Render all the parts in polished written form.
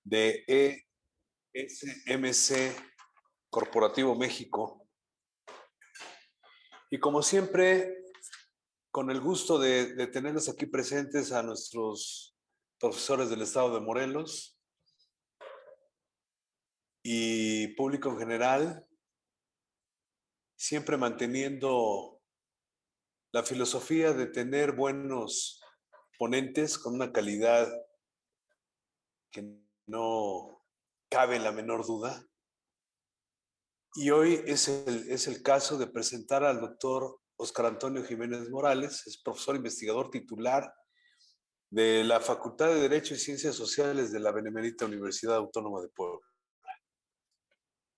de ESMC Corporativo México. Y como siempre, con el gusto de tenerlos aquí presentes a nuestros profesores del estado de Morelos y público en general, siempre manteniendo la filosofía de tener buenos ponentes con una calidad que no cabe la menor duda. Y hoy es el caso de presentar al doctor Óscar Antonio Jiménez Morales, es profesor investigador titular de la Facultad de Derecho y Ciencias Sociales de la Benemérita Universidad Autónoma de Puebla.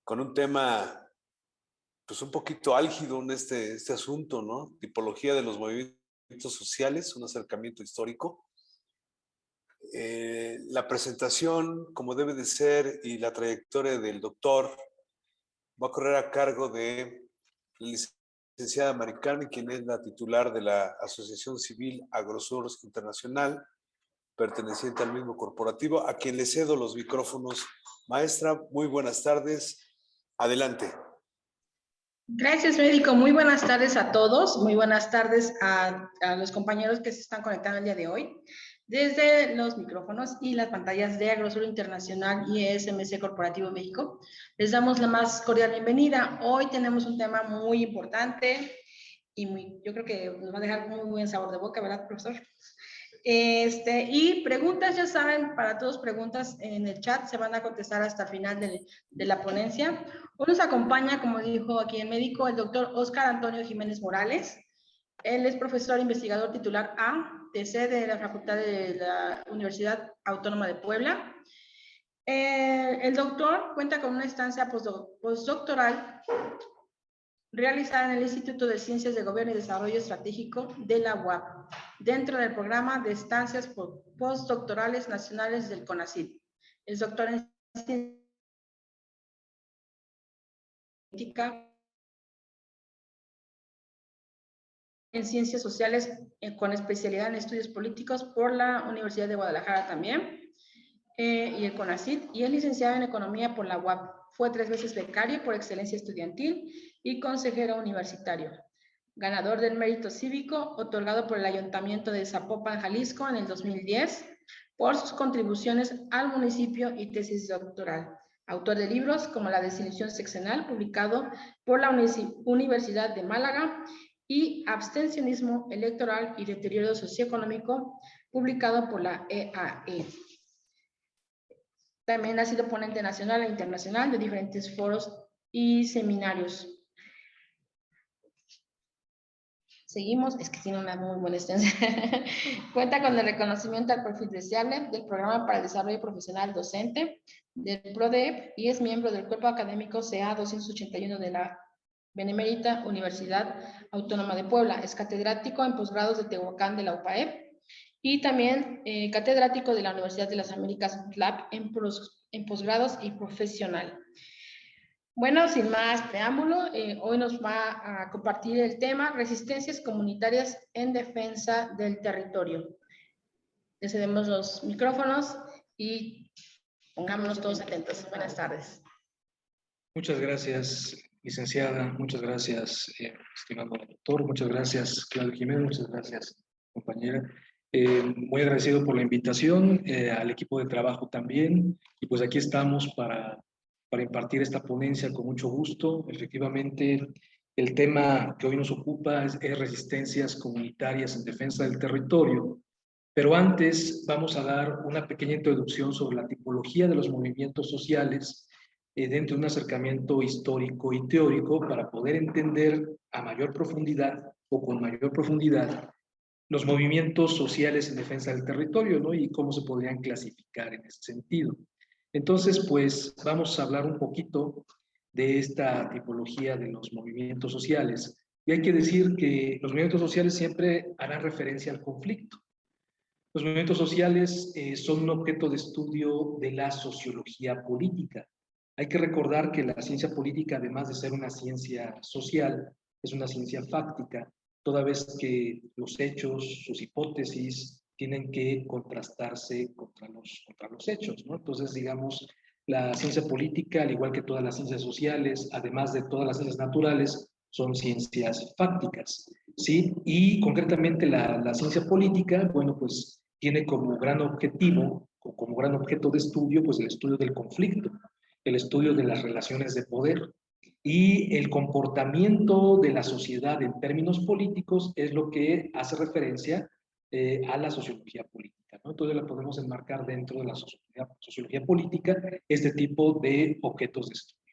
Con un tema, pues un poquito álgido en este asunto, ¿no? Tipología de los movimientos sociales, un acercamiento histórico. La presentación, como debe de ser, y la trayectoria del doctor va a correr a cargo de la licenciada Mari Carmen, quien es la titular de la Asociación Civil Agrosur Internacional, perteneciente al mismo corporativo, a quien le cedo los micrófonos. Maestra, muy buenas tardes. Adelante. Gracias, médico. Muy buenas tardes a todos. Muy buenas tardes a los compañeros que se están conectando el día de hoy. Desde los micrófonos y las pantallas de Agrosur Internacional y ESMC Corporativo México, les damos la más cordial bienvenida. Hoy tenemos un tema muy importante y yo creo que nos va a dejar muy buen sabor de boca, ¿verdad, profesor? Y preguntas, ya saben, para todos preguntas en el chat se van a contestar hasta el final de la ponencia. Hoy nos acompaña, como dijo aquí el médico, el doctor Óscar Antonio Jiménez Morales. Él es profesor investigador titular ATC de la Facultad de la Universidad Autónoma de Puebla. El doctor cuenta con una estancia postdoctoral realizada en el Instituto de Ciencias de Gobierno y Desarrollo Estratégico de la UAP, dentro del programa de estancias postdoctorales nacionales del CONACYT. Es doctor en Ciencias Sociales con especialidad en Estudios Políticos por la Universidad de Guadalajara también, y el CONACYT, y es licenciado en Economía por la UAP. Fue 3 veces becario por excelencia estudiantil y consejero universitario. Ganador del mérito cívico otorgado por el Ayuntamiento de Zapopan, Jalisco, en el 2010, por sus contribuciones al municipio y tesis doctoral. Autor de libros como La Desilusión Sexenal, publicado por la Universidad de Málaga, y Abstencionismo Electoral y Deterioro Socioeconómico, publicado por la EAE. También ha sido ponente nacional e internacional de diferentes foros y seminarios. Seguimos, es que tiene una muy buena extensión. Cuenta con el reconocimiento al perfil deseable del Programa para el Desarrollo Profesional Docente del PRODEP y es miembro del cuerpo académico CA 281 de la Benemérita Universidad Autónoma de Puebla. Es catedrático en posgrados de Tehuacán de la UPAEP y también catedrático de la Universidad de las Américas UTLAP en posgrados y profesional. Bueno, sin más preámbulo, hoy nos va a compartir el tema Resistencias comunitarias en defensa del territorio. Le cedemos los micrófonos y pongámonos todos atentos. Buenas tardes. Muchas gracias, licenciada. Muchas gracias, estimado doctor. Muchas gracias, Claudio Jiménez. Muchas gracias, compañera. Muy agradecido por la invitación, al equipo de trabajo también. Y pues aquí estamos para impartir esta ponencia con mucho gusto. Efectivamente, el tema que hoy nos ocupa es resistencias comunitarias en defensa del territorio. Pero antes vamos a dar una pequeña introducción sobre la tipología de los movimientos sociales dentro de un acercamiento histórico y teórico para poder entender a mayor profundidad o con mayor profundidad los movimientos sociales en defensa del territorio, ¿no? Y cómo se podrían clasificar en ese sentido. Entonces, pues vamos a hablar un poquito de esta tipología de los movimientos sociales. Y hay que decir que los movimientos sociales siempre harán referencia al conflicto. Los movimientos sociales son un objeto de estudio de la sociología política. Hay que recordar que la ciencia política, además de ser una ciencia social, es una ciencia fáctica, toda vez que los hechos, sus hipótesis, tienen que contrastarse contra los hechos, ¿no? Entonces, digamos, la ciencia política, al igual que todas las ciencias sociales, además de todas las ciencias naturales, son ciencias fácticas, ¿sí? Y concretamente la ciencia política, bueno, pues tiene como gran objetivo, o como gran objeto de estudio, pues el estudio del conflicto, el estudio de las relaciones de poder. Y el comportamiento de la sociedad en términos políticos es lo que hace referencia a la sociología política, ¿no? Entonces la podemos enmarcar dentro de la sociología política este tipo de objetos de estudio.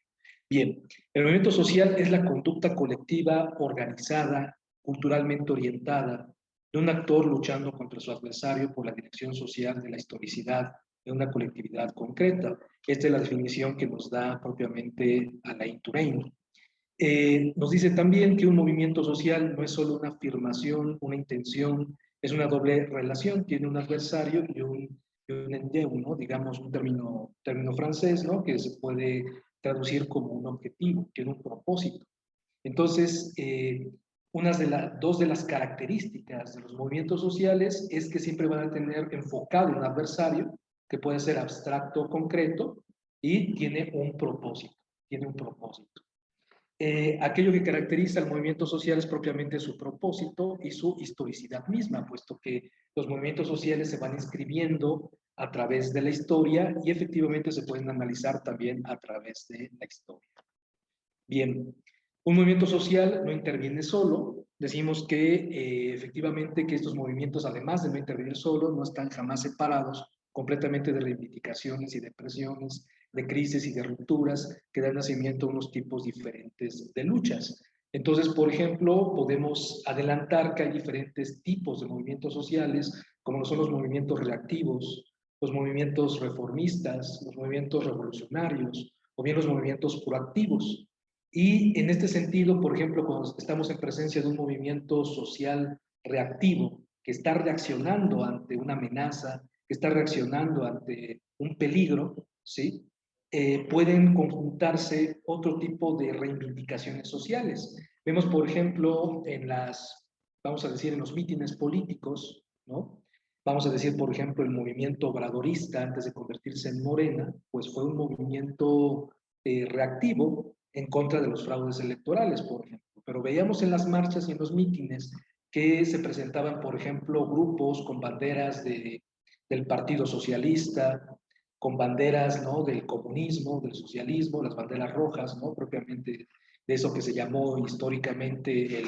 Bien, el movimiento social es la conducta colectiva organizada, culturalmente orientada, de un actor luchando contra su adversario por la dirección social de la historicidad de una colectividad concreta. Esta es la definición que nos da propiamente Alain Touraine. Nos dice también que un movimiento social no es solo una afirmación, una intención, es una doble relación, tiene un adversario y un endeu, ¿no? Digamos un término francés, ¿no? Que se puede traducir como un objetivo, tiene un propósito. Entonces, dos de las características de los movimientos sociales es que siempre van a tener enfocado un adversario, que puede ser abstracto o concreto, y tiene un propósito, aquello que caracteriza al movimiento social es propiamente su propósito y su historicidad misma, puesto que los movimientos sociales se van inscribiendo a través de la historia y efectivamente se pueden analizar también a través de la historia. Bien, un movimiento social no interviene solo. Decimos que efectivamente que estos movimientos, además de no intervenir solo, no están jamás separados completamente de reivindicaciones y de presiones, de crisis y de rupturas que dan nacimiento a unos tipos diferentes de luchas. Entonces, por ejemplo, podemos adelantar que hay diferentes tipos de movimientos sociales, como son los movimientos reactivos, los movimientos reformistas, los movimientos revolucionarios, o bien los movimientos proactivos. Y en este sentido, por ejemplo, cuando estamos en presencia de un movimiento social reactivo, que está reaccionando ante una amenaza, que está reaccionando ante un peligro, ¿sí? Pueden conjuntarse otro tipo de reivindicaciones sociales. Vemos, por ejemplo, vamos a decir, en los mítines políticos, ¿no? Vamos a decir, por ejemplo, el movimiento obradorista, antes de convertirse en Morena, pues fue un movimiento reactivo en contra de los fraudes electorales, por ejemplo. Pero veíamos en las marchas y en los mítines que se presentaban, por ejemplo, grupos con banderas del Partido Socialista, con banderas, ¿no?, del comunismo, del socialismo, las banderas rojas, ¿no?, propiamente de eso que se llamó históricamente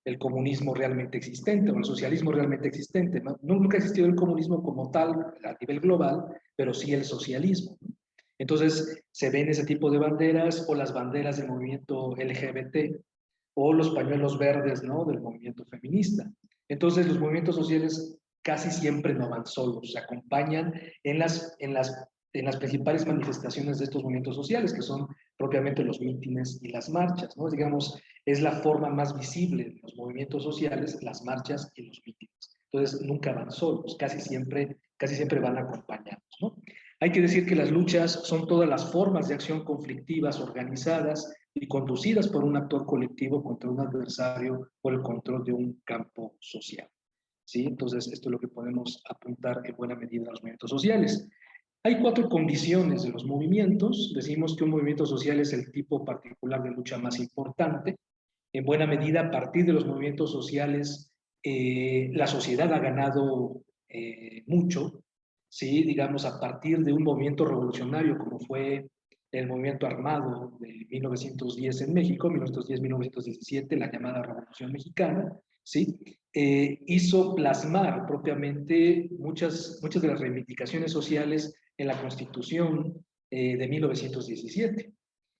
el comunismo realmente existente o el socialismo realmente existente, ¿no? Nunca ha existido el comunismo como tal a nivel global, pero sí el socialismo. Entonces se ven ese tipo de banderas o las banderas del movimiento LGBT o los pañuelos verdes, ¿no?, del movimiento feminista. Entonces los movimientos sociales casi siempre no van solos, se acompañan en las principales manifestaciones de estos movimientos sociales, que son propiamente los mítines y las marchas, ¿no? Digamos, es la forma más visible de los movimientos sociales, las marchas y los mítines. Entonces nunca van solos, casi siempre van acompañados, ¿no? Hay que decir que las luchas son todas las formas de acción conflictivas organizadas y conducidas por un actor colectivo contra un adversario por el control de un campo social, ¿sí? Entonces, esto es lo que podemos apuntar en buena medida a los movimientos sociales. Hay 4 condiciones de los movimientos. Decimos que un movimiento social es el tipo particular de lucha más importante. En buena medida, a partir de los movimientos sociales, la sociedad ha ganado mucho, ¿sí? Digamos, a partir de un movimiento revolucionario como fue el movimiento armado de 1910 en México, 1910-1917, la llamada Revolución Mexicana, ¿sí? Hizo plasmar propiamente muchas de las reivindicaciones sociales en la Constitución de 1917.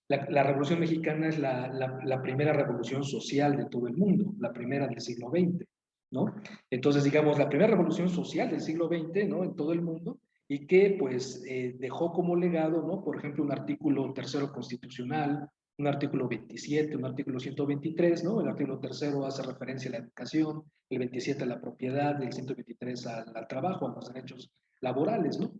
La Revolución Mexicana es la primera revolución social de todo el mundo, la primera del siglo XX, ¿no? Entonces, digamos, la primera revolución social del siglo XX, ¿no?, en todo el mundo, y que, pues, dejó como legado, ¿no?, por ejemplo, un artículo 3º constitucional, un artículo 27, un artículo 123, ¿no? El artículo 3º hace referencia a la educación, el 27 a la propiedad, el 123 al trabajo, a los derechos laborales, ¿no?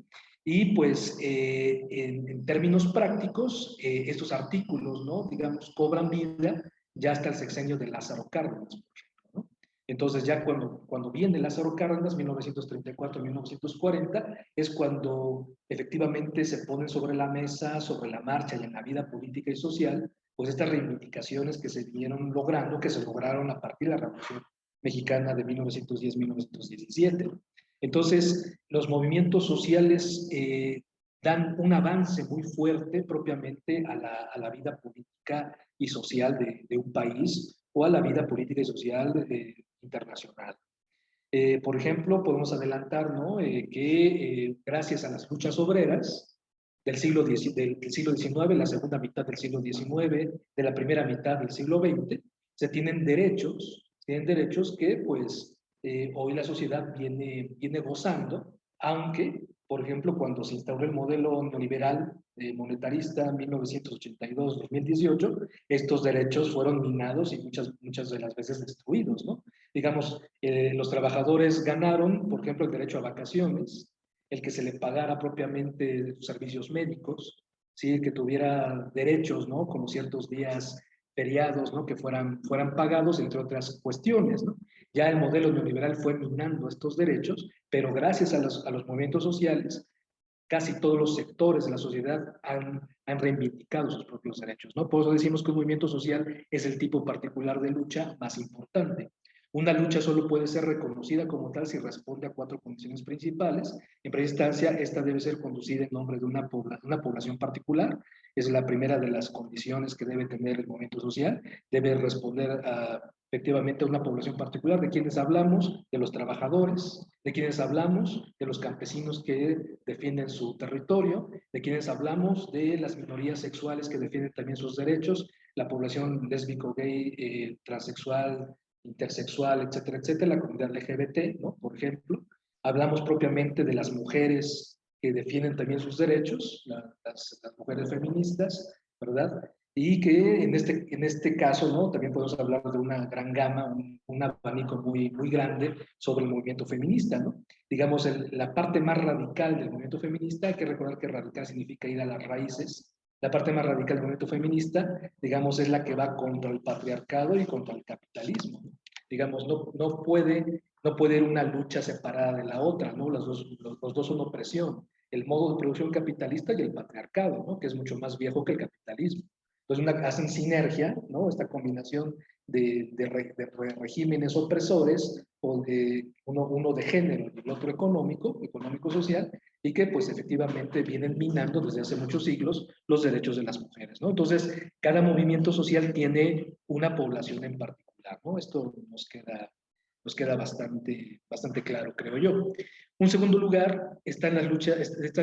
Y pues en términos prácticos, estos artículos, ¿no?, digamos, cobran vida ya hasta el sexenio de Lázaro Cárdenas, por ejemplo, ¿no? Entonces ya cuando viene Lázaro Cárdenas, 1934-1940, es cuando efectivamente se ponen sobre la mesa, sobre la marcha y en la vida política y social, pues estas reivindicaciones que se vinieron logrando, que se lograron a partir de la Revolución Mexicana de 1910-1917. Entonces, los movimientos sociales dan un avance muy fuerte propiamente a la vida política y social de un país o a la vida política y social internacional. Por ejemplo, podemos adelantar, ¿no? Que gracias a las luchas obreras del siglo XIX, la segunda mitad del siglo XIX, de la primera mitad del siglo XX, se tienen derechos que pues hoy la sociedad viene gozando, aunque, por ejemplo, cuando se instauró el modelo neoliberal monetarista 1982-2018, estos derechos fueron minados y muchas de las veces destruidos, ¿no? Digamos, los trabajadores ganaron, por ejemplo, el derecho a vacaciones, el que se le pagara propiamente servicios médicos, ¿sí? Que tuviera derechos, ¿no? Como ciertos días feriados, ¿no? Que fueran pagados, entre otras cuestiones, ¿no? Ya el modelo neoliberal fue minando estos derechos, pero gracias a los movimientos sociales, casi todos los sectores de la sociedad han reivindicado sus propios derechos, ¿no? Por eso decimos que un movimiento social es el tipo particular de lucha más importante. Una lucha solo puede ser reconocida como tal si responde a 4 condiciones principales. En primera instancia, esta debe ser conducida en nombre de una población particular. Es la primera de las condiciones que debe tener el movimiento social. Debe responder efectivamente a una población particular. ¿De quienes hablamos? De los trabajadores. ¿De quienes hablamos? De los campesinos que defienden su territorio. ¿De quienes hablamos? De las minorías sexuales que defienden también sus derechos. La población lésbico, gay, transexual, intersexual, etcétera, etcétera, la comunidad LGBT, ¿no? Por ejemplo. Hablamos propiamente de las mujeres que defienden también sus derechos, las mujeres feministas, ¿verdad? Y que en este caso, ¿no? También podemos hablar de una gran gama, un abanico muy grande sobre el movimiento feminista, ¿no? Digamos, la parte más radical del movimiento feminista, hay que recordar que radical significa ir a las raíces. La parte más radical del movimiento feminista, digamos, es la que va contra el patriarcado y contra el capitalismo, ¿no? Digamos, no puede ir una lucha separada de la otra, ¿no? Los dos son opresión. El modo de producción capitalista y el patriarcado, ¿no? Que es mucho más viejo que el capitalismo. Entonces hacen sinergia, ¿no? Esta combinación de regímenes opresores, o de uno de género y el otro económico-social, y que pues efectivamente vienen minando desde hace muchos siglos los derechos de las mujeres, ¿no? Entonces, cada movimiento social tiene una población en particular, ¿no? Esto nos queda bastante claro, creo yo. Un segundo lugar, estas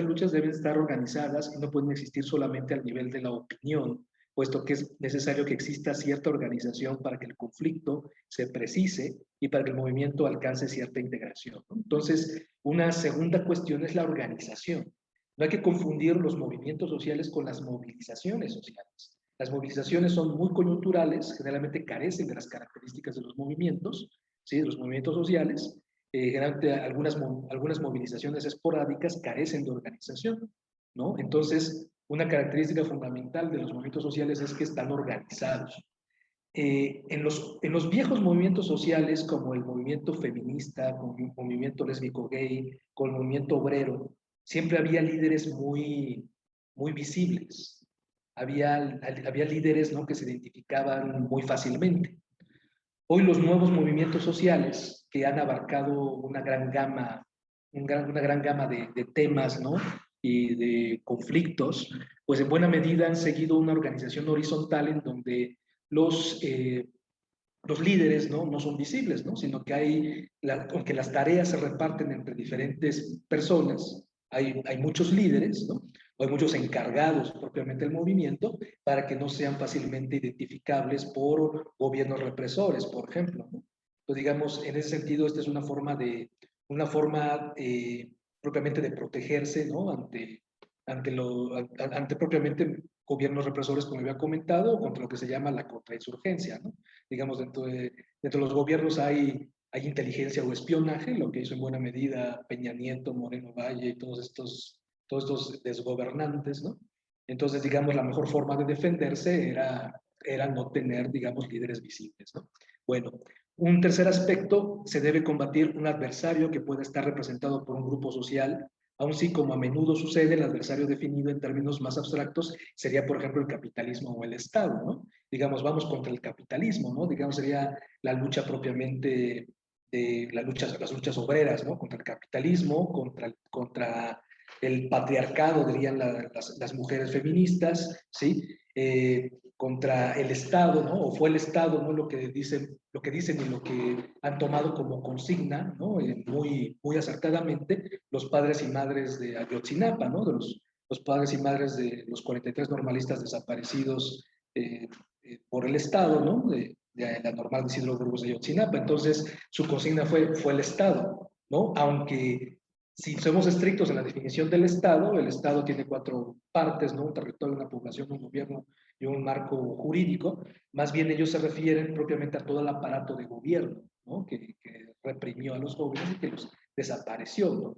luchas deben estar organizadas y no pueden existir solamente al nivel de la opinión, puesto que es necesario que exista cierta organización para que el conflicto se precise y para que el movimiento alcance cierta integración, ¿no? Entonces, una segunda cuestión es la organización. No hay que confundir los movimientos sociales con las movilizaciones sociales. Las movilizaciones son muy coyunturales, generalmente carecen de las características de los movimientos, ¿sí? De los movimientos sociales. Generalmente algunas movilizaciones esporádicas carecen de organización, ¿no? Entonces, una característica fundamental de los movimientos sociales es que están organizados. En los viejos movimientos sociales, como el movimiento feminista, como el movimiento lésbico-gay, como el movimiento obrero, siempre había líderes muy visibles. Había líderes, ¿no? Que se identificaban muy fácilmente. Hoy los nuevos movimientos sociales que han abarcado una gran gama de temas, ¿no? Y de conflictos, pues en buena medida han seguido una organización horizontal en donde los líderes, ¿no? Son visibles, ¿no? Sino que aunque las tareas se reparten entre diferentes personas, hay muchos líderes, ¿no? Hay muchos encargados propiamente del movimiento para que no sean fácilmente identificables por gobiernos represores, por ejemplo, ¿no? Entonces, digamos, en ese sentido, esta es una forma propiamente de protegerse, ¿no? Ante propiamente gobiernos represores, como había comentado, o contra lo que se llama la contrainsurgencia, ¿no? Digamos, dentro de los gobiernos hay inteligencia o espionaje, lo que hizo en buena medida Peña Nieto, Moreno Valle y todos estos desgobernantes, ¿no? Entonces, digamos, la mejor forma de defenderse era no tener, digamos, líderes visibles, ¿no? Bueno, Un tercer aspecto, se debe combatir un adversario que pueda estar representado por un grupo social, aun si como a menudo sucede, el adversario definido en términos más abstractos sería, por ejemplo, el capitalismo o el Estado, ¿no? Digamos, vamos contra el capitalismo, ¿no? Digamos, sería la lucha propiamente de las luchas obreras, ¿no? Contra el capitalismo, contra el patriarcado, dirían las mujeres feministas, ¿sí? Contra el Estado, ¿no? O fue el Estado, ¿no? Lo que dicen y lo que han tomado como consigna, ¿no? Muy acertadamente, los padres y madres de Ayotzinapa, ¿no? De los padres y madres de los 43 normalistas desaparecidos por el Estado, ¿no? De la normal de Isidro Burgos de Ayotzinapa. Entonces, su consigna fue el Estado, ¿no? Aunque si somos estrictos en la definición del Estado, el Estado tiene 4 partes, ¿no? Un territorio, una población, un gobierno y un marco jurídico. Más bien ellos se refieren propiamente a todo el aparato de gobierno, ¿no? que reprimió a los jóvenes y que los desapareció, ¿no?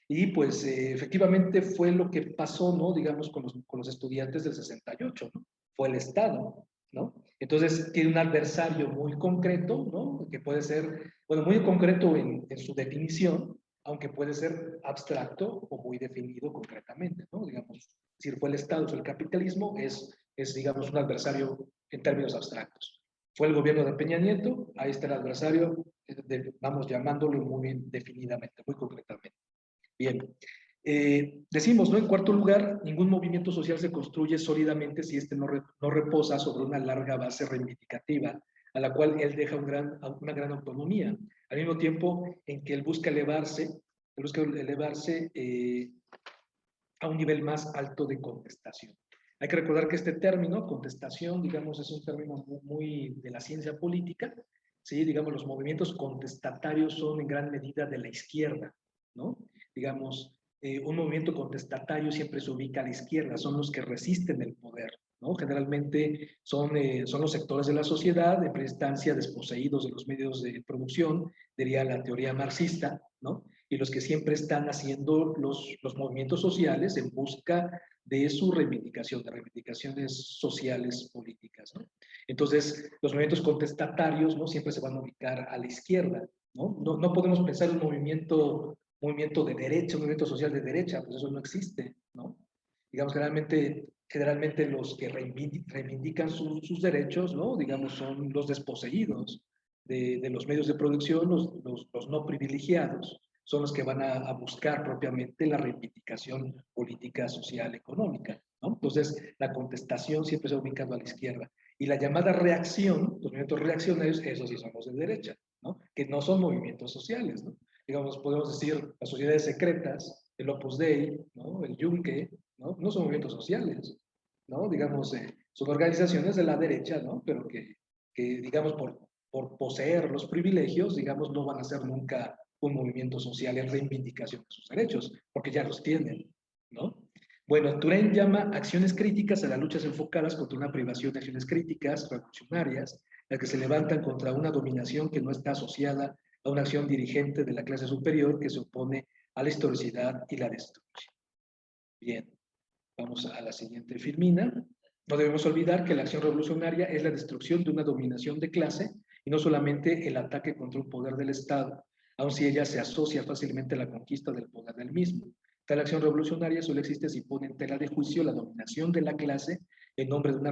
Y pues efectivamente fue lo que pasó, ¿no? Digamos, con los estudiantes del 68, ¿no? Fue el Estado, ¿no? Entonces tiene un adversario muy concreto, ¿no? Que puede ser, bueno, muy concreto en su definición, aunque puede ser abstracto o muy definido concretamente, ¿no? Digamos, si fue el Estado o el capitalismo, es, digamos, un adversario en términos abstractos. Fue el gobierno de Peña Nieto, ahí está el adversario, vamos llamándolo muy definidamente, muy concretamente. Bien, decimos, ¿no? En cuarto lugar, ningún movimiento social se construye sólidamente si este no reposa sobre una larga base reivindicativa, a la cual él deja una gran autonomía, al mismo tiempo en que él busca elevarse a un nivel más alto de contestación. Hay que recordar que este término, contestación, digamos, es un término muy de la ciencia política, ¿sí? Digamos, los movimientos contestatarios son en gran medida de la izquierda, ¿no? Digamos, un movimiento contestatario siempre se ubica a la izquierda, son los que resisten el poder, ¿no? Generalmente son los sectores de la sociedad, en primera instancia desposeídos de los medios de producción, diría la teoría marxista, ¿no? Y los que siempre están haciendo los movimientos sociales en busca de su reivindicación, de reivindicaciones sociales, políticas, ¿no? Entonces, los movimientos contestatarios, ¿no? Siempre se van a ubicar a la izquierda, ¿no? No podemos pensar en un movimiento de derecha, un movimiento social de derecha, pues eso no existe, ¿no? Digamos, generalmente los que reivindican sus derechos, ¿no? Digamos, son los desposeídos de los medios de producción, los no privilegiados, son los que van a buscar propiamente la reivindicación política, social, económica, ¿no? Entonces, la contestación siempre se ha ubicado a la izquierda. Y la llamada reacción, los movimientos reaccionarios, esos sí son los de derecha, ¿no? Que no son movimientos sociales, ¿no? Digamos, podemos decir, las sociedades secretas, el Opus Dei, ¿no? El Yunque, ¿no? No son movimientos sociales, ¿no? Digamos, son organizaciones de la derecha, ¿no? Pero que digamos, por poseer los privilegios, digamos, no van a ser nunca un movimiento social en reivindicación de sus derechos, porque ya los tienen, ¿no? Bueno, Turén llama acciones críticas a las luchas enfocadas contra una privación de acciones críticas revolucionarias, las que se levantan contra una dominación que no está asociada a una acción dirigente de la clase superior que se opone a la historicidad y la destrucción. Bien, vamos a la siguiente filmina. No debemos olvidar que la acción revolucionaria es la destrucción de una dominación de clase y no solamente el ataque contra un poder del Estado, aun si ella se asocia fácilmente a la conquista del poder del mismo. Tal acción revolucionaria solo existe si pone en tela de juicio la dominación de la clase en nombre de una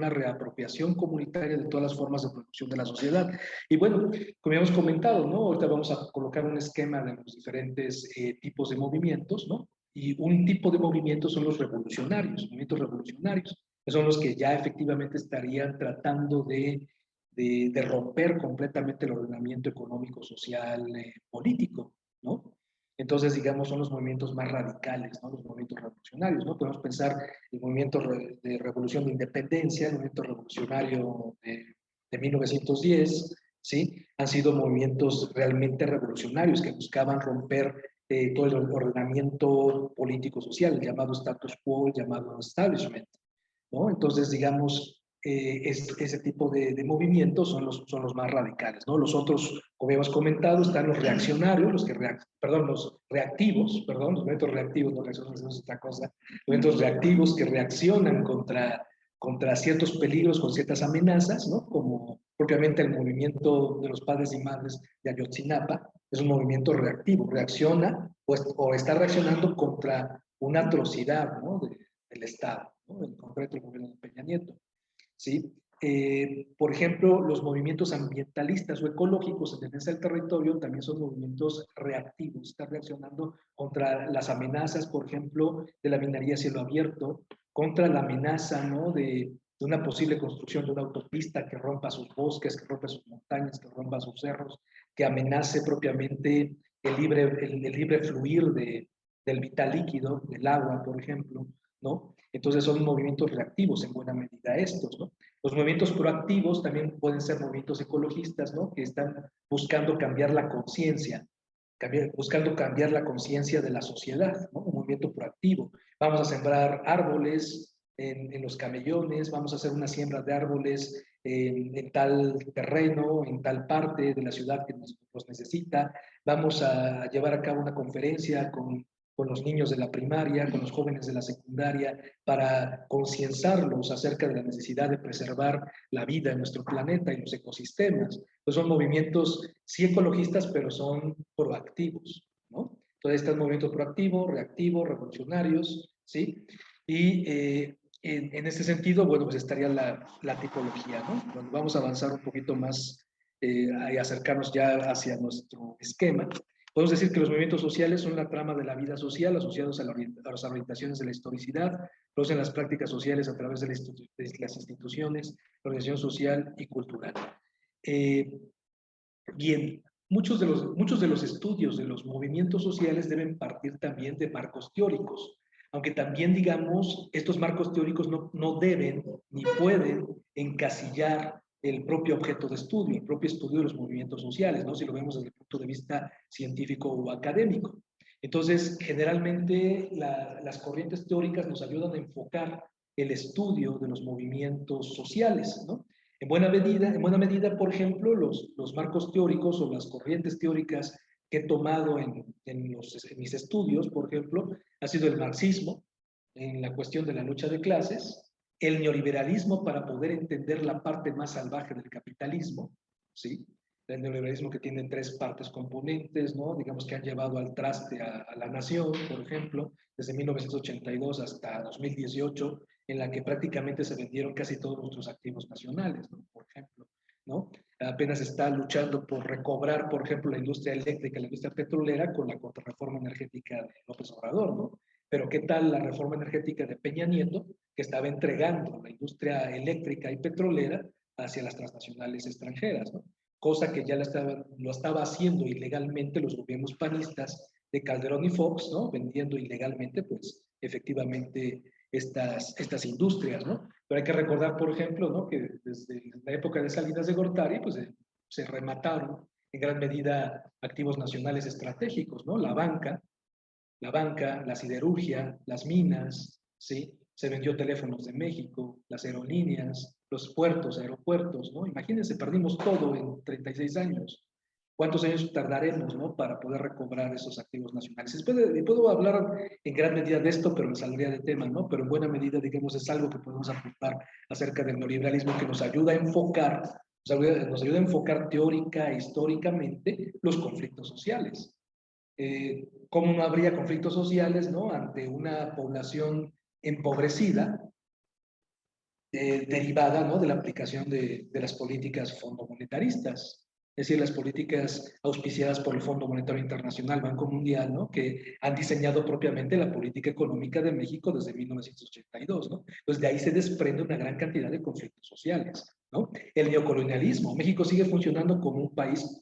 reapropiación comunitaria de todas las formas de producción de la sociedad. Y bueno, como hemos comentado, ¿no? Ahorita vamos a colocar un esquema de los diferentes tipos de movimientos, ¿no? Y un tipo de movimientos son los revolucionarios, movimientos revolucionarios, que son los que ya efectivamente estarían tratando de romper completamente el ordenamiento económico, social, político, ¿no? Entonces, digamos, son los movimientos más radicales, ¿no? Los movimientos revolucionarios, ¿no? Podemos pensar el movimiento de revolución de independencia, el movimiento revolucionario de 1910, ¿sí? Han sido movimientos realmente revolucionarios que buscaban romper todo el ordenamiento político-social, el llamado status quo, el llamado establishment, ¿no? Entonces, digamos, ese tipo de movimientos son los más radicales, ¿no? Los otros, como hemos comentado, están los reaccionarios, los reactivos, los movimientos reactivos, no reaccionarios, no es otra cosa, movimientos reactivos que reaccionan contra contra ciertos peligros, con ciertas amenazas, ¿no? Como propiamente el movimiento de los padres y madres de Ayotzinapa, es un movimiento reactivo, reacciona o está reaccionando contra una atrocidad, ¿no? del Estado, ¿no? En concreto el gobierno de Peña Nieto, ¿sí? Por ejemplo, los movimientos ambientalistas o ecológicos en defensa del territorio también son movimientos reactivos, están reaccionando contra las amenazas, por ejemplo, de la minería a cielo abierto, contra la amenaza, ¿no? de una posible construcción de una autopista que rompa sus bosques, que rompa sus montañas, que rompa sus cerros, que amenace propiamente el libre fluir del vital líquido, del agua, por ejemplo, ¿no? Entonces son movimientos reactivos en buena medida estos, ¿no? Los movimientos proactivos también pueden ser movimientos ecologistas, ¿no? Que están buscando cambiar la conciencia, buscando cambiar la conciencia de la sociedad, ¿no? Un movimiento proactivo. Vamos a sembrar árboles en los camellones, vamos a hacer una siembra de árboles en tal terreno, en tal parte de la ciudad que los necesita. Vamos a llevar a cabo una conferencia con los niños de la primaria, con los jóvenes de la secundaria, para concienciarlos acerca de la necesidad de preservar la vida en nuestro planeta y los ecosistemas. Pues son movimientos sí ecologistas, pero son proactivos, ¿no? Entonces están movimientos proactivos, reactivos, revolucionarios, ¿sí? Y en ese sentido, bueno, pues estaría la tipología, ¿no? Bueno, vamos a avanzar un poquito más y acercarnos ya hacia nuestro esquema. Podemos decir que los movimientos sociales son la trama de la vida social asociados a las orientaciones de la historicidad, producen las prácticas sociales a través de las instituciones, la organización social y cultural. Bien, muchos de los estudios de los movimientos sociales deben partir también de marcos teóricos, aunque también, digamos, estos marcos teóricos no deben ni pueden encasillar el propio objeto de estudio, el propio estudio de los movimientos sociales, ¿no? Si lo vemos desde el punto de vista científico o académico. Entonces, generalmente las corrientes teóricas nos ayudan a enfocar el estudio de los movimientos sociales, ¿no? En buena medida, por ejemplo, los marcos teóricos o las corrientes teóricas que he tomado en mis estudios, por ejemplo, ha sido el marxismo, en la cuestión de la lucha de clases, el neoliberalismo para poder entender la parte más salvaje del capitalismo, ¿sí? El neoliberalismo que tiene tres partes componentes, ¿no? Digamos que han llevado al traste a la nación, por ejemplo, desde 1982 hasta 2018, en la que prácticamente se vendieron casi todos nuestros activos nacionales, ¿no? Por ejemplo, ¿no? Apenas está luchando por recobrar, por ejemplo, la industria eléctrica, la industria petrolera con la contrarreforma energética de López Obrador, ¿no? Pero ¿qué tal la reforma energética de Peña Nieto, que estaba entregando la industria eléctrica y petrolera hacia las transnacionales extranjeras, ¿no? Cosa que ya lo estaba haciendo ilegalmente los gobiernos panistas de Calderón y Fox, ¿no? Vendiendo ilegalmente, pues, efectivamente, estas industrias, ¿no? Pero hay que recordar, por ejemplo, ¿no? Que desde la época de Salinas de Gortari, pues, se remataron en gran medida activos nacionales estratégicos, ¿no? La banca, la siderurgia, las minas, ¿sí? Se vendió Teléfonos de México, las aerolíneas, los puertos, aeropuertos, ¿no? Imagínense, perdimos todo en 36 años. ¿Cuántos años tardaremos, ¿no? Para poder recobrar esos activos nacionales? Puedo hablar en gran medida de esto, pero me saldría de tema, ¿no? Pero en buena medida, digamos, es algo que podemos apuntar acerca del neoliberalismo que nos ayuda a enfocar, nos ayuda a enfocar teórica e históricamente los conflictos sociales. ¿Cómo no habría conflictos sociales, ¿no? Ante una población empobrecida, derivada, ¿no? De la aplicación de las políticas fondomonetaristas, es decir, las políticas auspiciadas por el Fondo Monetario Internacional, Banco Mundial, ¿no? Que han diseñado propiamente la política económica de México desde 1982, ¿no? Entonces de ahí se desprende una gran cantidad de conflictos sociales, ¿no? El neocolonialismo, México sigue funcionando como un país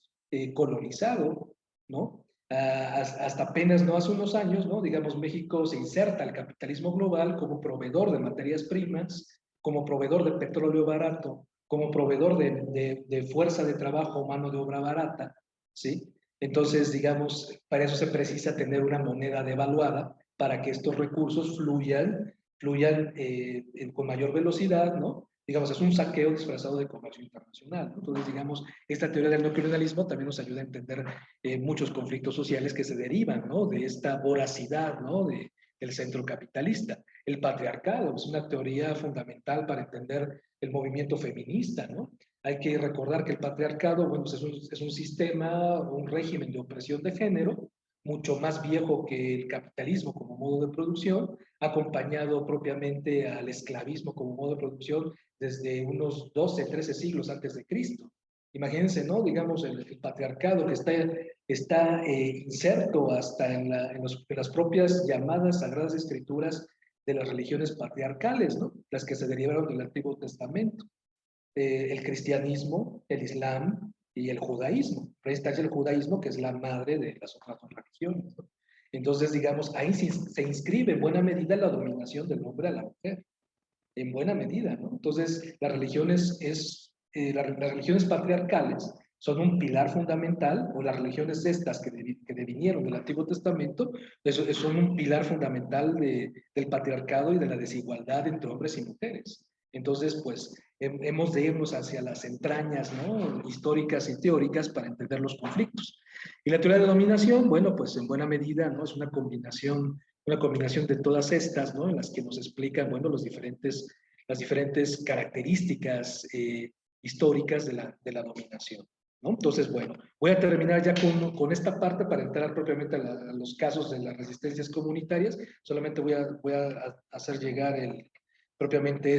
colonizado, ¿no? Hasta apenas, no hace unos años, ¿no? Digamos, México se inserta al capitalismo global como proveedor de materias primas, como proveedor de petróleo barato, como proveedor de fuerza de trabajo, mano de obra barata, ¿sí? Entonces, digamos, para eso se precisa tener una moneda devaluada para que estos recursos fluyan con mayor velocidad, ¿no? Digamos, es un saqueo disfrazado de comercio internacional, ¿no? Entonces, digamos, esta teoría del neocolonialismo también nos ayuda a entender muchos conflictos sociales que se derivan, ¿no? De esta voracidad, ¿no? De el centro capitalista. El patriarcado es una teoría fundamental para entender el movimiento feminista, ¿no? Hay que recordar que el patriarcado, bueno, pues es un sistema, un régimen de opresión de género, mucho más viejo que el capitalismo como modo de producción, acompañado propiamente al esclavismo como modo de producción desde unos 12, 13 siglos antes de Cristo. Imagínense, ¿no? Digamos, el patriarcado que está inserto hasta en las propias llamadas Sagradas Escrituras de las religiones patriarcales, ¿no? Las que se derivaron del Antiguo Testamento. El cristianismo, el islam y el judaísmo. Esta es el judaísmo, que es la madre de las otras dos religiones, ¿no? Entonces, digamos, ahí se inscribe en buena medida la dominación del hombre a la mujer, en buena medida, ¿no? Entonces, las religiones patriarcales son un pilar fundamental, o las religiones estas que devinieron del Antiguo Testamento, son un pilar fundamental del patriarcado y de la desigualdad entre hombres y mujeres. Entonces, pues, hemos de irnos hacia las entrañas, ¿no?, históricas y teóricas para entender los conflictos. Y la teoría de dominación, bueno, pues en buena medida, ¿no?, es una combinación de todas estas, ¿no?, en las que nos explican, bueno, las diferentes características históricas de la dominación, ¿no? Entonces, bueno, voy a terminar ya con esta parte para entrar propiamente a los casos de las resistencias comunitarias. Solamente voy a hacer llegar propiamente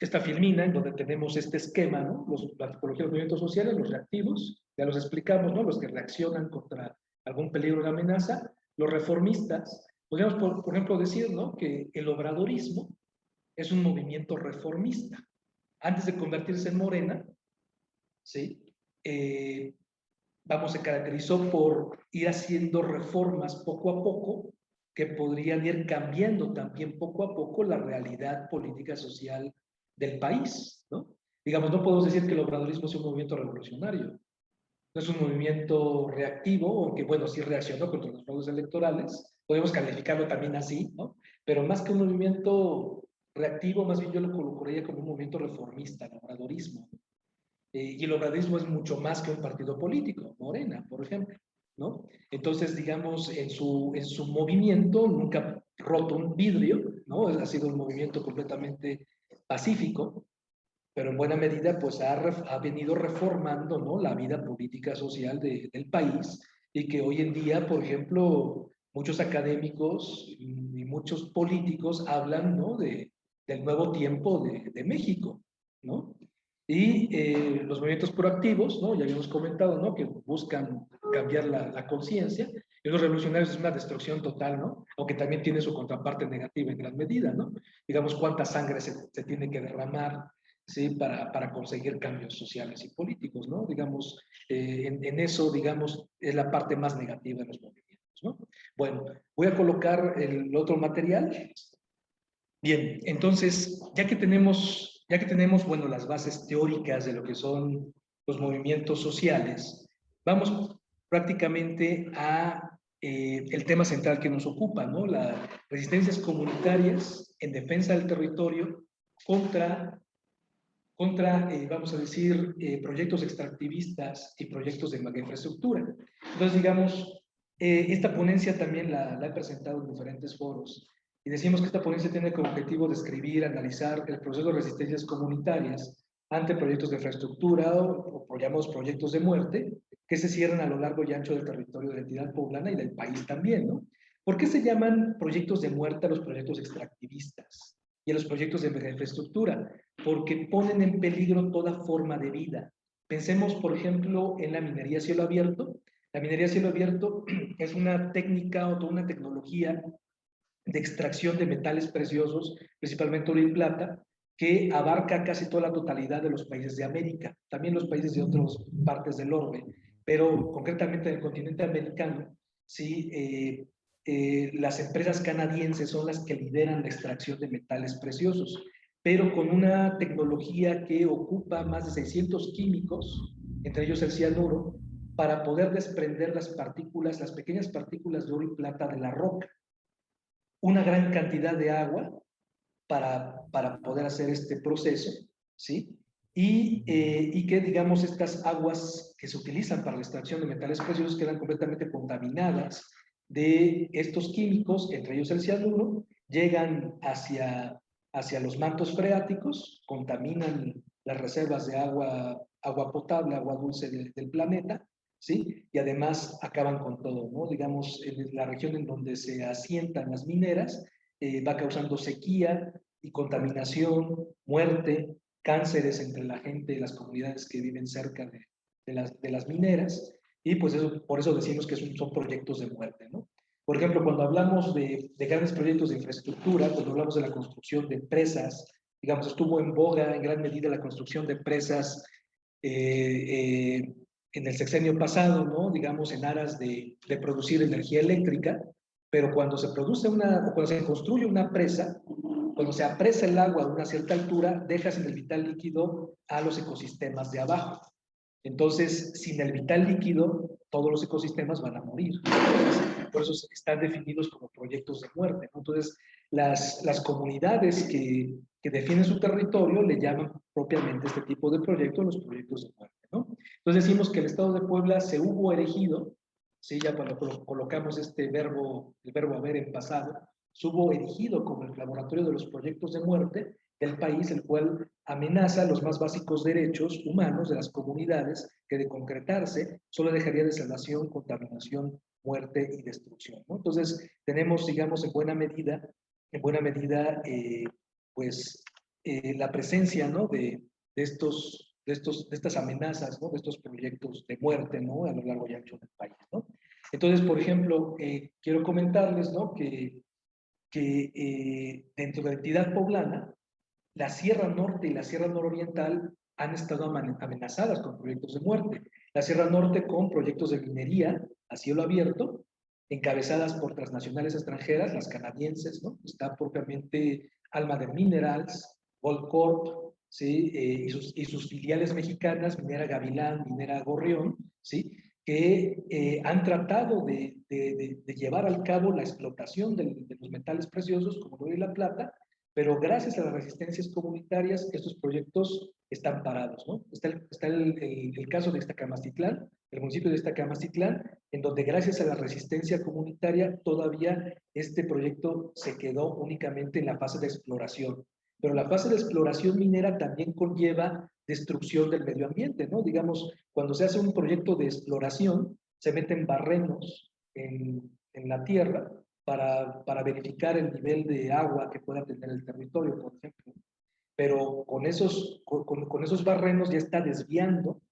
esta filmina en donde tenemos este esquema, ¿no? La tipología de los movimientos sociales, los reactivos, ya los explicamos, ¿no? Los que reaccionan contra algún peligro o amenaza, los reformistas. Podríamos, por ejemplo, decir, ¿no?, que el obradorismo es un movimiento reformista. Antes de convertirse en Morena, ¿sí?, se caracterizó por ir haciendo reformas poco a poco que podrían ir cambiando también poco a poco la realidad política social del país, ¿no? Digamos, no podemos decir que el obradorismo sea un movimiento revolucionario. No es un movimiento reactivo, aunque, bueno, sí reaccionó contra los fraudes electorales. Podemos calificarlo también así, ¿no? Pero más que un movimiento reactivo, más bien yo lo colocaría como un movimiento reformista, el obradorismo. Y el obradorismo es mucho más que un partido político, Morena, por ejemplo, ¿no? Entonces, digamos, en su movimiento nunca ha roto un vidrio, ¿no? Ha sido un movimiento completamente pacífico, pero en buena medida pues ha venido reformando, ¿no?, la vida política social del país, y que hoy en día, por ejemplo, muchos académicos y muchos políticos hablan, ¿no?, del nuevo tiempo de México, ¿no? Y los movimientos proactivos, ¿no?, ya habíamos comentado, ¿no?, que buscan cambiar la conciencia. Y los revolucionarios es una destrucción total, ¿no?, aunque también tiene su contraparte negativa en gran medida, ¿no? Digamos, cuánta sangre se tiene que derramar, ¿sí?, para conseguir cambios sociales y políticos, ¿no? Digamos, en eso, digamos, es la parte más negativa de los movimientos, ¿no? Bueno, voy a colocar el otro material. Bien, entonces, ya que tenemos, bueno, las bases teóricas de lo que son los movimientos sociales, vamos prácticamente a el tema central que nos ocupa, ¿no? Las resistencias comunitarias en defensa del territorio contra vamos a decir, proyectos extractivistas y proyectos de mega infraestructura. Entonces, digamos, esta ponencia también la he presentado en diferentes foros, y decimos que esta ponencia tiene como objetivo describir, analizar el proceso de resistencias comunitarias ante proyectos de infraestructura o llamados proyectos de muerte, que se cierran a lo largo y ancho del territorio de la entidad poblana y del país también, ¿no? ¿Por qué se llaman proyectos de muerte a los proyectos extractivistas y a los proyectos de mega infraestructura? Porque ponen en peligro toda forma de vida. Pensemos, por ejemplo, en la minería a cielo abierto. La minería a cielo abierto es una técnica o toda una tecnología de extracción de metales preciosos, principalmente oro y plata, que abarca casi toda la totalidad de los países de América, también los países de otras partes del orbe, pero concretamente en el continente americano, sí, las empresas canadienses son las que lideran la extracción de metales preciosos, pero con una tecnología que ocupa más de 600 químicos, entre ellos el cianuro, para poder desprender las pequeñas partículas de oro y plata de la roca. Una gran cantidad de agua para poder hacer este proceso, ¿sí? Y que, digamos, estas aguas que se utilizan para la extracción de metales preciosos quedan completamente contaminadas de estos químicos, entre ellos el cianuro, llegan hacia los mantos freáticos, contaminan las reservas de agua potable, agua dulce del planeta, ¿sí? Y además acaban con todo, ¿no? Digamos, en la región en donde se asientan las mineras, va causando sequía y contaminación, muerte, cánceres entre la gente y las comunidades que viven cerca de las mineras, y pues eso, por eso decimos que son proyectos de muerte, ¿no? Por ejemplo, cuando hablamos de grandes proyectos de infraestructura, cuando hablamos de la construcción de presas, digamos, estuvo en boga en gran medida la construcción de presas en el sexenio pasado, ¿no? Digamos, en aras de producir energía eléctrica, pero cuando se produce cuando se construye una presa, cuando se apresa el agua a una cierta altura, dejas en el vital líquido a los ecosistemas de abajo. Entonces, sin el vital líquido, todos los ecosistemas van a morir. Entonces, por eso están definidos como proyectos de muerte, ¿no? Entonces, las comunidades que defienden su territorio le llaman propiamente este tipo de proyectos los proyectos de muerte, ¿no? Entonces decimos que el Estado de Puebla se hubo erigido, ¿sí? Ya cuando colocamos el verbo haber en pasado, se hubo erigido como el laboratorio de los proyectos de muerte del país, el cual amenaza los más básicos derechos humanos de las comunidades, que de concretarse solo dejaría desolación, contaminación, muerte y destrucción, ¿no? Entonces tenemos, digamos, en buena medida, pues la presencia, ¿no? de estas amenazas, ¿no? De estos proyectos de muerte, ¿no? A lo largo y ancho del país, ¿no? Entonces, por ejemplo, quiero comentarles, ¿no? que dentro de la entidad poblana, la Sierra Norte y la Sierra Nororiental han estado amenazadas con proyectos de muerte. La Sierra Norte con proyectos de minería a cielo abierto, encabezadas por transnacionales extranjeras, las canadienses, ¿no? Está propiamente Alma de Minerals, Goldcorp, ¿sí? Y sus filiales mexicanas, Minera Gavilán, Minera Gorrión, ¿sí? Que han tratado de llevar al cabo la explotación de los metales preciosos como el oro y la plata, pero gracias a las resistencias comunitarias, estos proyectos están parados, ¿no? Está el caso de Iztacamastitlán, el municipio de Iztacamastitlán, en donde gracias a la resistencia comunitaria todavía este proyecto se quedó únicamente en la fase de exploración. Pero la fase de exploración minera también conlleva destrucción del medio ambiente, ¿no? Digamos, cuando se hace un proyecto de exploración, se meten barrenos en la tierra para verificar el nivel de agua que pueda tener el territorio, por ejemplo. Pero con esos barrenos ya está desviando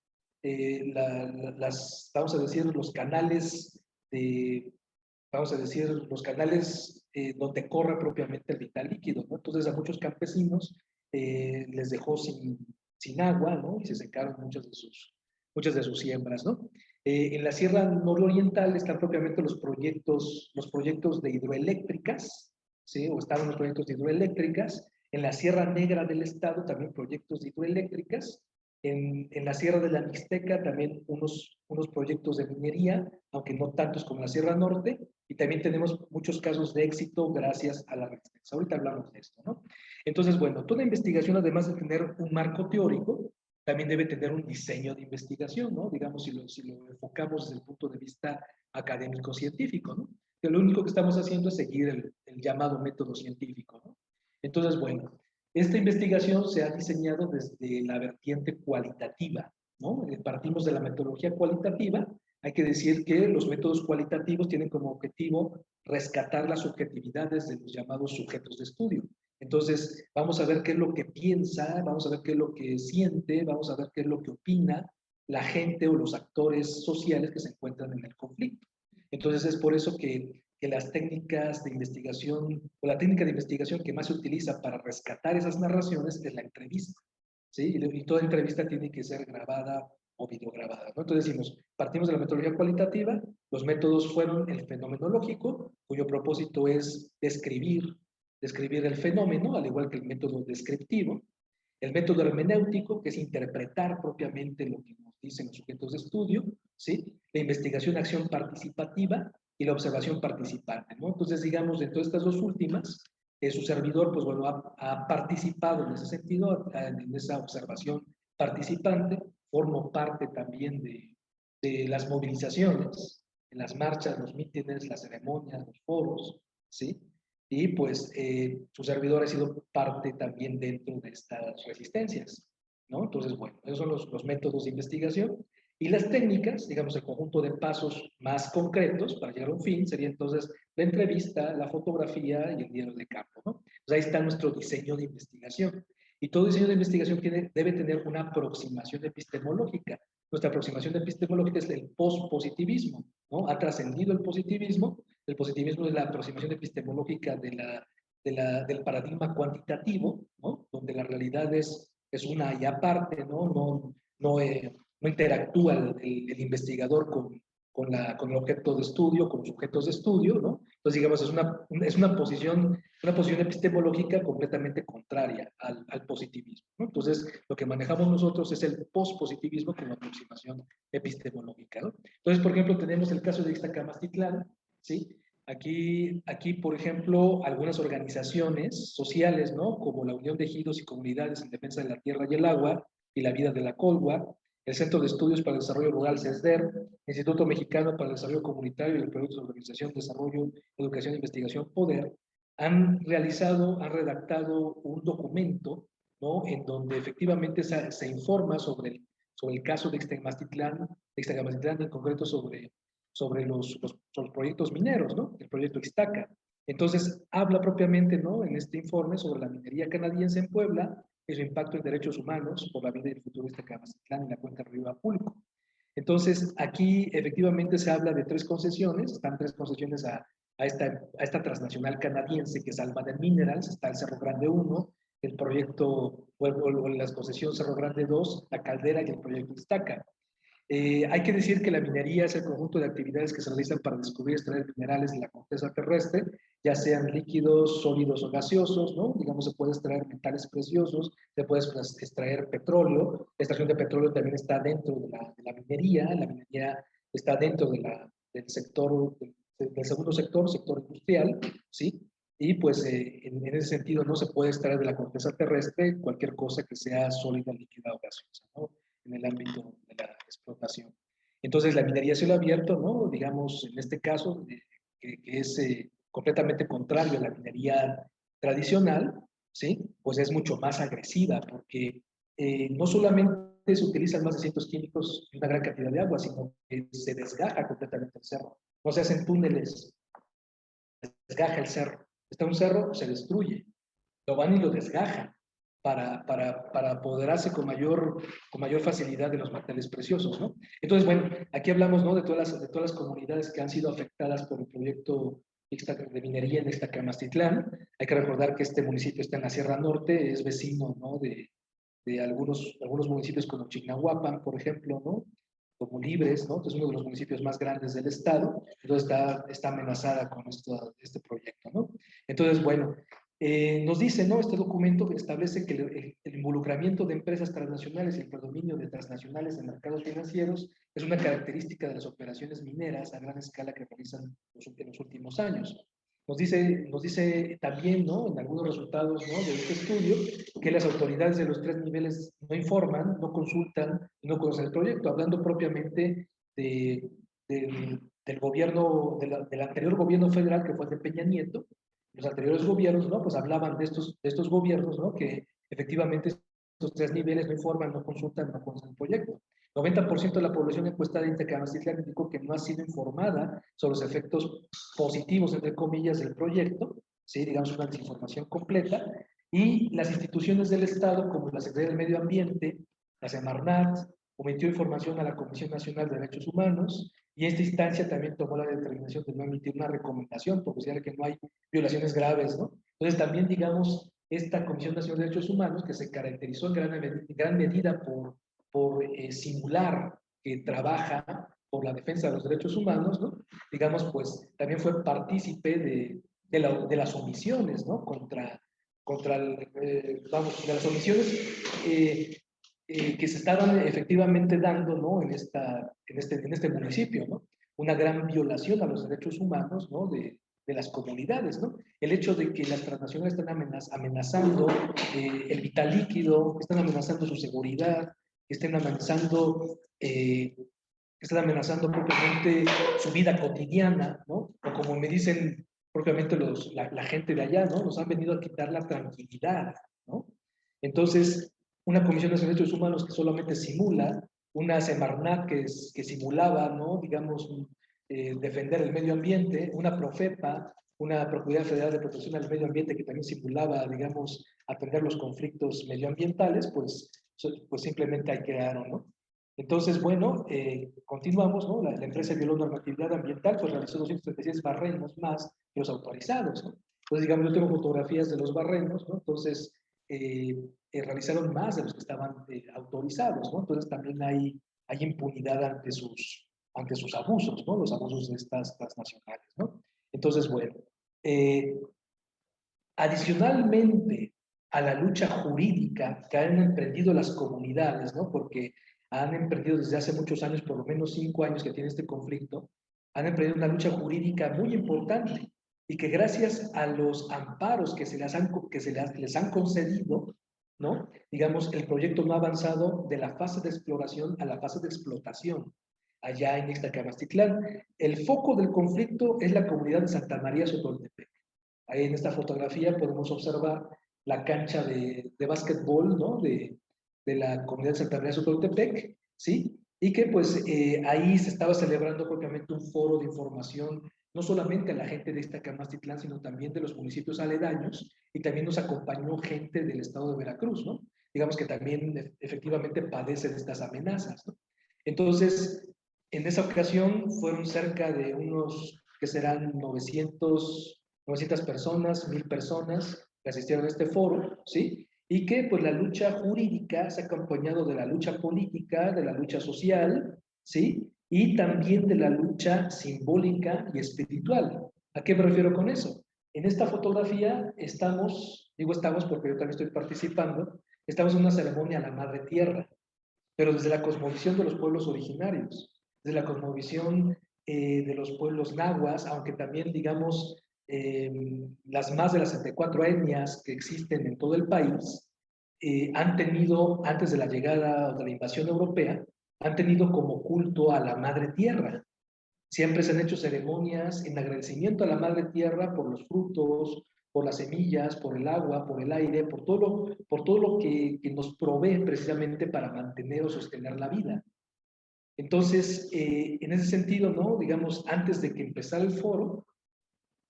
vamos a decir, los canales donde corre propiamente el vital líquido, ¿no? Entonces a muchos campesinos les dejó sin agua, ¿no? Y se secaron muchas de sus siembras, ¿no? En la Sierra Nororiental están propiamente los proyectos de hidroeléctricas, ¿sí? O estaban los proyectos de hidroeléctricas. En la Sierra Negra del Estado también proyectos de hidroeléctricas. En la Sierra de la Mixteca también unos proyectos de minería, aunque no tantos como la Sierra Norte, y también tenemos muchos casos de éxito gracias a la resistencia. Ahorita hablamos de esto, ¿no? Entonces, bueno, toda investigación, además de tener un marco teórico, también debe tener un diseño de investigación, ¿no? Digamos, si lo enfocamos desde el punto de vista académico-científico, ¿no? Que lo único que estamos haciendo es seguir el llamado método científico, ¿no? Entonces, bueno, esta investigación se ha diseñado desde la vertiente cualitativa, ¿no? Partimos de la metodología cualitativa. Hay que decir que los métodos cualitativos tienen como objetivo rescatar las subjetividades de los llamados sujetos de estudio. Entonces, vamos a ver qué es lo que piensa, vamos a ver qué es lo que siente, vamos a ver qué es lo que opina la gente o los actores sociales que se encuentran en el conflicto. Entonces, es por eso que las técnicas de investigación, o la técnica de investigación que más se utiliza para rescatar esas narraciones es la entrevista, ¿sí? Y toda entrevista tiene que ser grabada o videograbada, ¿no? Entonces decimos, partimos de la metodología cualitativa, los métodos fueron el fenomenológico, cuyo propósito es describir el fenómeno, al igual que el método descriptivo, el método hermenéutico, que es interpretar propiamente lo que nos dicen los sujetos de estudio, ¿sí? La investigación-acción participativa y la observación participante, ¿no? Entonces, digamos, dentro de estas dos últimas, su servidor, pues bueno, ha participado en ese sentido, en esa observación participante, formo parte también de las movilizaciones en las marchas, los mítines, las ceremonias, los foros, ¿sí? Y pues su servidor ha sido parte también dentro de estas resistencias, ¿no? Entonces, bueno, esos son los métodos de investigación. Y las técnicas, digamos, el conjunto de pasos más concretos para llegar a un fin sería entonces la entrevista, la fotografía y el diario de campo, ¿no? Pues ahí está nuestro diseño de investigación. Y todo diseño de investigación debe tener una aproximación epistemológica. Nuestra aproximación epistemológica es el pospositivismo, ¿no? Ha trascendido el positivismo. El positivismo es la aproximación epistemológica del paradigma cuantitativo, ¿no? Donde la realidad es una y aparte, ¿no? No interactúa el investigador con el objeto de estudio, con los objetos de estudio, ¿no? Entonces, digamos, es una posición epistemológica completamente contraria al positivismo, ¿no? Entonces, lo que manejamos nosotros es el pospositivismo como aproximación epistemológica, ¿no? Entonces, por ejemplo, tenemos el caso de Ixtacamastitlán, ¿sí? Aquí, por ejemplo, algunas organizaciones sociales, ¿no? Como la Unión de Ejidos y Comunidades en Defensa de la Tierra y el Agua y la Vida de la Colua, el Centro de Estudios para el Desarrollo Rural, CESDER, Instituto Mexicano para el Desarrollo Comunitario y el Proyecto de Organización, Desarrollo, Educación e Investigación, PODER, han redactado un documento, ¿no? En donde efectivamente se informa sobre el caso de Ixtacamastitlán, en concreto sobre los proyectos mineros, ¿no? El proyecto Ixtaca. Entonces, habla propiamente, ¿no? En este informe sobre la minería canadiense en Puebla y su impacto en derechos humanos por la vida y el futuro de Ixtacamastitlán y la cuenca del río Apulco. Entonces, aquí efectivamente se habla de 3 concesiones, están 3 concesiones a esta transnacional canadiense que es Almaden Minerals, está el Cerro Grande 1, el proyecto, o la concesión Cerro Grande 2, la Caldera y el proyecto Ixtaca. Hay que decir que la minería es el conjunto de actividades que se realizan para descubrir y extraer minerales de la corteza terrestre, ya sean líquidos, sólidos o gaseosos, ¿no? Digamos, se puede extraer metales preciosos, se puede extraer petróleo. La extracción de petróleo también está dentro de la minería. La minería está dentro del sector, del segundo sector industrial, ¿sí? Y pues en ese sentido no se puede extraer de la corteza terrestre cualquier cosa que sea sólida, líquida o gaseosa, ¿no? En el ámbito de la explotación. Entonces, la minería a cielo abierto, ¿no? Digamos, en este caso, que es completamente contrario a la minería tradicional, ¿sí? Pues es mucho más agresiva porque no solamente se utilizan más de 100 químicos y una gran cantidad de agua, sino que se desgaja completamente el cerro. No se hacen túneles, desgaja el cerro. Está un cerro, se destruye. Lo van y lo desgajan para apoderarse con mayor facilidad de los metales preciosos, ¿no? Entonces, bueno, aquí hablamos, ¿no? de todas las comunidades que han sido afectadas por el proyecto de minería en Ixtacamastitlán. Hay que recordar que este municipio está en la Sierra Norte, es vecino, ¿no? de algunos municipios como Chignahuapan, por ejemplo, ¿no? Como Libres, ¿no? Que es uno de los municipios más grandes del estado. Entonces está amenazada con este proyecto, ¿no? Entonces, bueno, nos dice, ¿no? Este documento que establece que el involucramiento de empresas transnacionales y el predominio de transnacionales en mercados financieros es una característica de las operaciones mineras a gran escala que realizan en los últimos años. Nos dice también, ¿no? En algunos resultados, ¿no? de este estudio, que las autoridades de los 3 niveles no informan, no consultan y no conocen el proyecto, hablando propiamente del gobierno, del anterior gobierno federal, que fue el de Peña Nieto. Los anteriores gobiernos, ¿no? Pues hablaban de estos gobiernos, ¿no? Que efectivamente estos 3 niveles no informan, no consultan, no conocen el proyecto. 90% de la población encuestada en Ixtacamastitlán indicó que no ha sido informada sobre los efectos positivos, entre comillas, del proyecto, ¿sí? Digamos una desinformación completa, y las instituciones del Estado, como la Secretaría del Medio Ambiente, la Semarnat, omitió información a la Comisión Nacional de Derechos Humanos, y esta instancia también tomó la determinación de no emitir una recomendación, por considerar que no hay violaciones graves, ¿no? Entonces también, digamos, esta Comisión Nacional de Derechos Humanos, que se caracterizó en gran medida por simular que trabaja por la defensa de los derechos humanos, ¿no? Digamos, pues también fue partícipe de las omisiones, ¿no? Contra de las omisiones que se estaban efectivamente dando, ¿no? En este municipio, ¿no? Una gran violación a los derechos humanos, ¿no? De las comunidades, ¿no? El hecho de que las transnacionales están amenazando el vital líquido, están amenazando su seguridad, estén amenazando están amenazando propiamente su vida cotidiana, ¿no? O como me dicen propiamente la gente de allá, ¿no? Nos han venido a quitar la tranquilidad, ¿no? Entonces, una Comisión de Derechos Humanos que solamente simula, una Semarnat que simulaba, ¿no? Digamos, defender el medio ambiente, una Profepa, una Procuraduría Federal de Protección al Medio Ambiente que también simulaba, digamos, atender los conflictos medioambientales, pues simplemente ahí quedaron, ¿no? Entonces, bueno, continuamos, ¿no? La empresa violó normatividad ambiental, pues realizó 236 barrenos más que los autorizados, ¿no? Entonces, digamos, yo tengo fotografías de los barrenos, ¿no? Entonces, realizaron más de los que estaban autorizados, ¿no? Entonces, también hay impunidad ante sus abusos, ¿no? Los abusos de estas transnacionales, ¿no? Entonces, bueno, adicionalmente a la lucha jurídica que han emprendido las comunidades, ¿no? Porque han emprendido desde hace muchos años, por lo menos 5 años que tiene este conflicto, han emprendido una lucha jurídica muy importante y que gracias a los amparos que les han concedido, ¿no? Digamos, el proyecto no ha avanzado de la fase de exploración a la fase de explotación allá en Ixtacamastitlán. El foco del conflicto es la comunidad de Santa María Sotoltepec. Ahí en esta fotografía podemos observar la cancha de básquetbol, ¿no? de la comunidad de Santa María Sotoltepec, ¿sí? Y que pues ahí se estaba celebrando propiamente un foro de información, no solamente a la gente de Ixtacamastitlán, sino también de los municipios aledaños, y también nos acompañó gente del estado de Veracruz, ¿no? Digamos que también efectivamente padecen estas amenazas, ¿no? Entonces, en esa ocasión fueron cerca de unos, que serán 900 personas, 1000 personas que asistieron a este foro, ¿sí? Y que pues la lucha jurídica se ha acompañado de la lucha política, de la lucha social, ¿sí? Y también de la lucha simbólica y espiritual. ¿A qué me refiero con eso? En esta fotografía estamos, digo estamos porque yo también estoy participando, estamos en una ceremonia a la Madre Tierra, pero desde la cosmovisión de los pueblos originarios, desde la cosmovisión de los pueblos nahuas, aunque también, digamos, las más de las 74 etnias que existen en todo el país han tenido, antes de la llegada o de la invasión europea, han tenido como culto a la Madre Tierra. Siempre se han hecho ceremonias en agradecimiento a la Madre Tierra por los frutos, por las semillas, por el agua, por el aire, por todo lo que nos provee precisamente para mantener o sostener la vida. Entonces, en ese sentido, ¿no? Digamos, antes de que empezara el foro,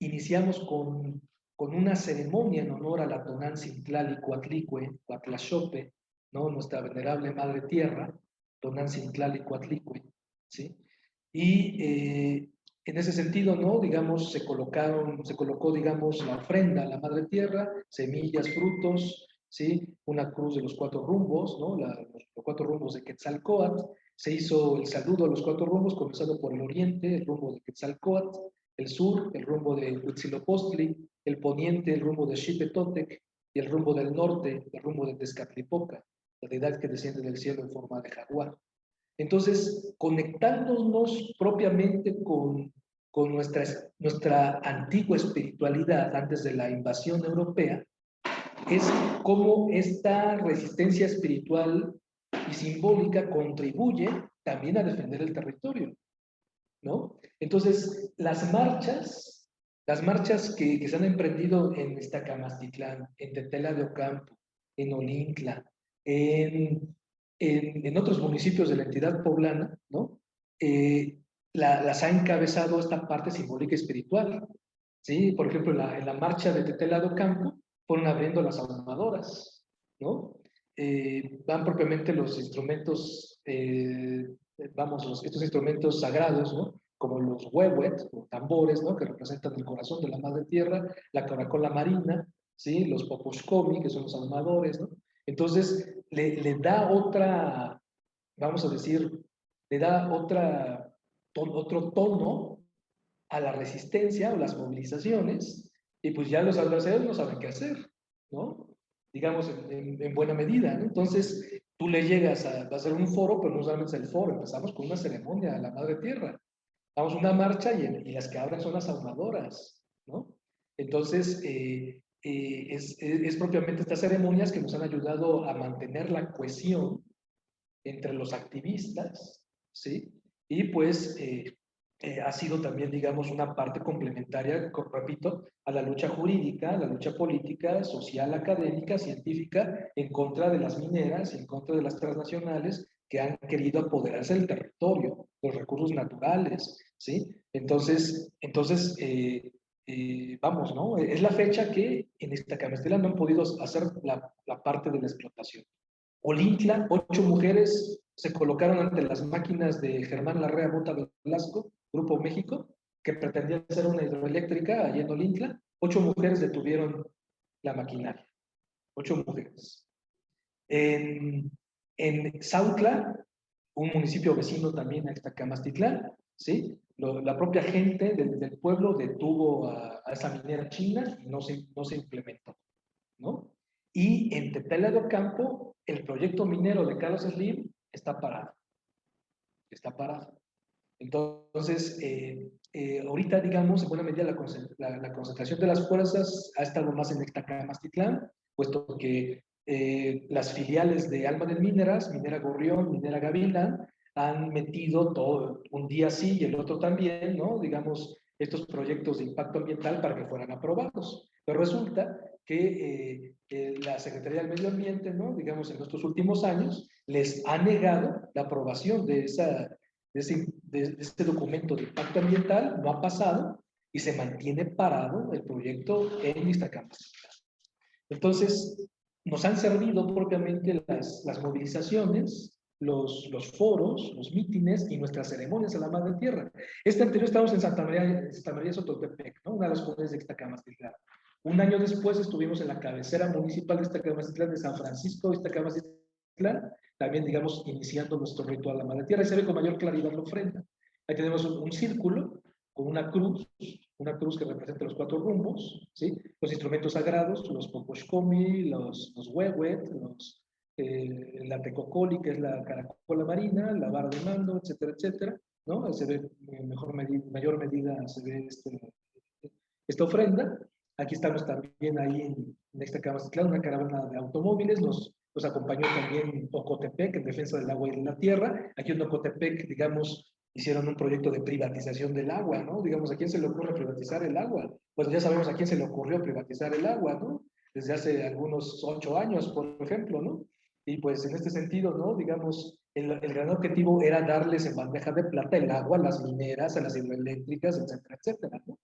iniciamos con una ceremonia en honor a la Tonantzin Coatlicue, Coatlaxope, ¿no? Nuestra venerable Madre Tierra, Tonantzin Coatlicue, ¿sí? Y en ese sentido, ¿no? Digamos, se colocó, digamos, la ofrenda a la Madre Tierra, semillas, frutos, ¿sí? Una cruz de los 4 rumbos, ¿no? Los 4 rumbos de Quetzalcóatl. Se hizo el saludo a los 4 rumbos, comenzando por el oriente, el rumbo de Quetzalcóatl, el sur, el rumbo de Huitzilopochtli, el poniente, el rumbo de Xipetotec, y el rumbo del norte, el rumbo de Tezcatlipoca, la deidad que desciende del cielo en forma de jaguar. Entonces, conectándonos propiamente con nuestra antigua espiritualidad antes de la invasión europea, es cómo esta resistencia espiritual y simbólica contribuye también a defender el territorio, ¿no? Entonces, las marchas que se han emprendido en Ixtacamastitlán, en Tetela de Ocampo, en Olintla, en otros municipios de la entidad poblana, ¿no? Las ha encabezado esta parte simbólica y espiritual, ¿sí? Por ejemplo, en la marcha de Tetela de Ocampo fueron abriendo las ahumadoras, ¿no? Van propiamente los instrumentos, estos instrumentos sagrados, ¿no? Como los huehuet, o tambores, ¿no? Que representan el corazón de la madre tierra, la caracola marina, ¿sí? Los poposhkomi, que son los ahumadores, ¿no? Entonces, le da otra, vamos a decir, le da otro tono a la resistencia o las movilizaciones, y pues ya los adversarios no saben qué hacer, ¿no? Digamos, en buena medida, ¿no? Entonces, tú le llegas a hacer un foro, pero no solamente el foro, empezamos con una ceremonia a la Madre Tierra. Damos una marcha y las que abren son las ahumadoras, ¿no? Entonces, es propiamente estas ceremonias que nos han ayudado a mantener la cohesión entre los activistas, ¿sí? y pues ha sido también, digamos, una parte complementaria, repito, a la lucha jurídica, a la lucha política, social, académica, científica, en contra de las mineras, en contra de las transnacionales que han querido apoderarse del territorio, los recursos naturales, ¿sí? Entonces vamos, ¿no? Es la fecha que en Iztacamestela no han podido hacer la parte de la explotación. Olintla, 8 mujeres se colocaron ante las máquinas de Germán Larrea Mota Velasco, Grupo México, que pretendía hacer una hidroeléctrica allí en Olintla. 8 mujeres detuvieron la maquinaria. 8 mujeres. En Sautla, un municipio vecino también a Iztacamastitlán, ¿sí? La propia gente del pueblo detuvo a esa minera china y no se implementó, ¿no? Y en Tetela de Ocampo, el proyecto minero de Carlos Slim está parado. Está parado. Entonces, ahorita, digamos, en buena medida la concentración de las fuerzas ha estado más en Iztacamastitlán, puesto que las filiales de Alma de Mineras, Minera Gorrión, Minera Gavilán, han metido todo, un día sí y el otro también, ¿no? Digamos, estos proyectos de impacto ambiental para que fueran aprobados. Pero resulta que la Secretaría del Medio Ambiente, ¿no? Digamos, en estos últimos años, les ha negado la aprobación de este documento de impacto ambiental, no ha pasado y se mantiene parado el proyecto en Iztacamastitlán. Entonces, nos han servido propiamente las movilizaciones, los foros, los mítines y nuestras ceremonias a la Madre Tierra. Anterior estábamos en Santa María Sototepec, ¿no? Una de las comunidades de Iztacamastitlán. Un año después estuvimos en la cabecera municipal de Iztacamastitlán, de San Francisco, Iztacamastitlán, también, digamos, iniciando nuestro ritual a la Madre Tierra, y se ve con mayor claridad la ofrenda. Ahí tenemos un círculo con una cruz que representa los 4 rumbos, ¿sí? Los instrumentos sagrados, los poposhkomi, los huehuet, la tecocoli, que es la caracola marina, la vara de mando, etcétera, etcétera, ¿no? Se ve mayor medida, se ve esta ofrenda. Aquí estamos también ahí en Iztacamastitlán, una caravana de automóviles, nos acompañó también Ocotepec en defensa del agua y de la tierra. Aquí en Ocotepec, digamos, hicieron un proyecto de privatización del agua, ¿no? Digamos, ¿a quién se le ocurre privatizar el agua? Pues ya sabemos a quién se le ocurrió privatizar el agua, ¿no? Desde hace algunos 8 años, por ejemplo, ¿no? Y pues en este sentido, ¿no? Digamos, el gran objetivo era darles en bandeja de plata el agua a las mineras, a las hidroeléctricas, etcétera, etcétera, ¿no?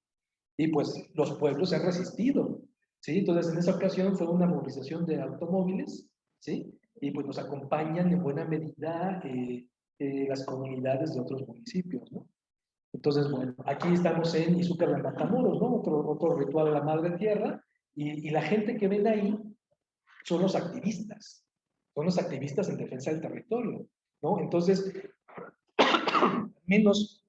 Y pues los pueblos se han resistido, ¿sí? Entonces en esa ocasión fue una movilización de automóviles, ¿sí? Y pues nos acompañan en buena medida las comunidades de otros municipios, ¿no? Entonces, bueno, aquí estamos en Izúcar de Matamoros, ¿no? Otro ritual de la Madre Tierra, y la gente que ven ahí son los activistas en defensa del territorio, ¿no? Entonces, al menos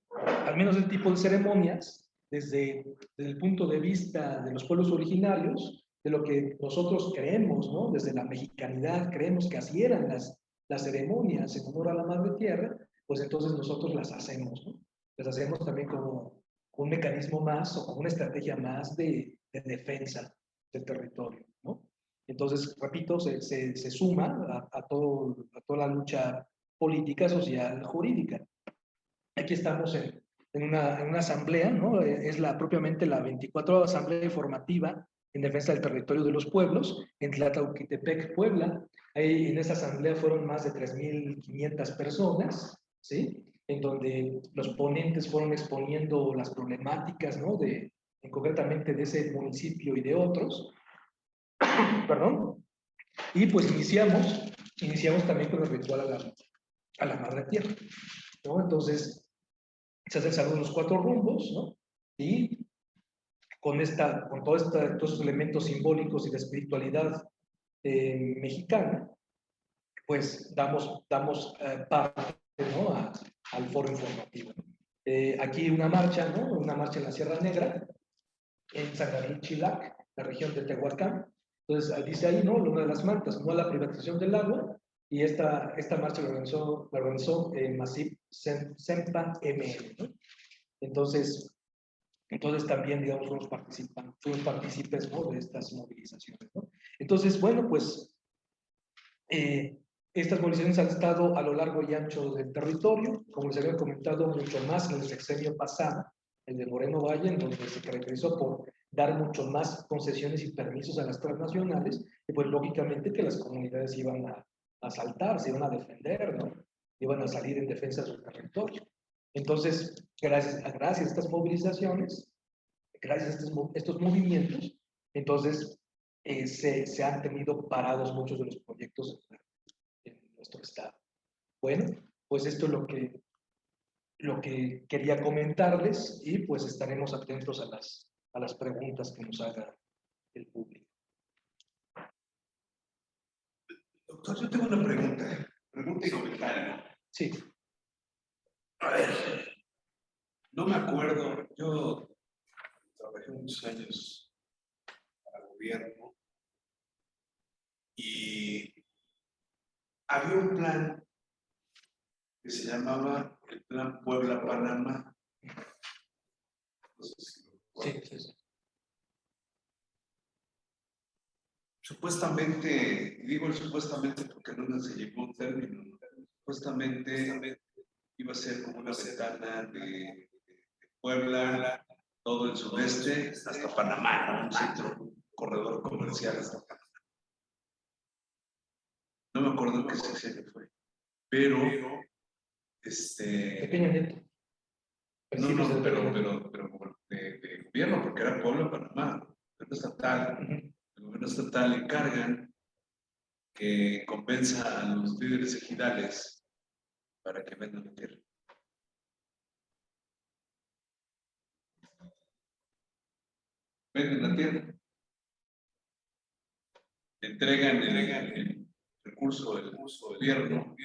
el tipo de ceremonias, desde el punto de vista de los pueblos originarios, de lo que nosotros creemos, ¿no? Desde la mexicanidad, creemos que así eran las ceremonias en honor a la Madre Tierra, pues entonces nosotros las hacemos, ¿no? Las hacemos también como un mecanismo más o como una estrategia más de defensa del territorio, ¿no? Entonces, repito, se suma a toda la lucha política, social, jurídica. Aquí estamos en una asamblea, ¿no? Es propiamente la 24ª Asamblea Informativa en Defensa del Territorio de los Pueblos, en Tlatauquitepec, Puebla. Ahí en esa asamblea fueron más de 3.500 personas, ¿sí? En donde los ponentes fueron exponiendo las problemáticas, ¿no? Concretamente de ese municipio y de otros. Perdón. Y pues iniciamos también con el ritual a la Madre Tierra, ¿no? Entonces, se hace el saludo de los 4 rumbos, ¿no? Y con todos esos elementos simbólicos y de espiritualidad mexicana, pues damos parte, ¿no? al foro informativo. Aquí una marcha, ¿no? Una marcha en la Sierra Negra, en San Gabriel Chilac, la región de Tehuacán. Entonces, dice ahí, ¿no? Una de las mantas, no a la privatización del agua, y esta marcha la organizó Masip Sempa ML, ¿no? Entonces también, digamos, fuimos partícipes, ¿no? De estas movilizaciones, ¿no? Entonces, bueno, pues Estas movilizaciones han estado a lo largo y ancho del territorio, como les había comentado, mucho más en el sexenio pasado, el de Moreno Valle, en donde se caracterizó por dar mucho más concesiones y permisos a las transnacionales, y pues lógicamente que las comunidades iban a saltar, se iban a defender, ¿no? Iban a salir en defensa de su territorio. Entonces, gracias a estas movilizaciones, gracias a estos movimientos, entonces se han tenido parados muchos de los proyectos en nuestro estado. Bueno, pues esto es lo que quería comentarles y pues estaremos atentos a las preguntas que nos haga el público. Doctor, yo tengo una pregunta y comentario. Sí. A ver, no me acuerdo, yo trabajé muchos años para el gobierno y había un plan que se llamaba el Plan Puebla-Panamá. No sé si lo recuerdan. Sí. Supuestamente, digo el supuestamente porque no se llegó a un término, ¿no? Supuestamente iba a ser como una ventana de Puebla, todo el sudeste, hasta Panamá, ¿no? Un centro, un corredor comercial hasta Panamá. No me acuerdo qué sexenio fue, pero Pequeñamente. no, pero bueno, de gobierno, porque era Puebla, Panamá, gobierno estatal. El gobierno estatal encargan que convenza a los líderes ejidales para que vendan la tierra. Venden la tierra. Entregan el recurso del gobierno,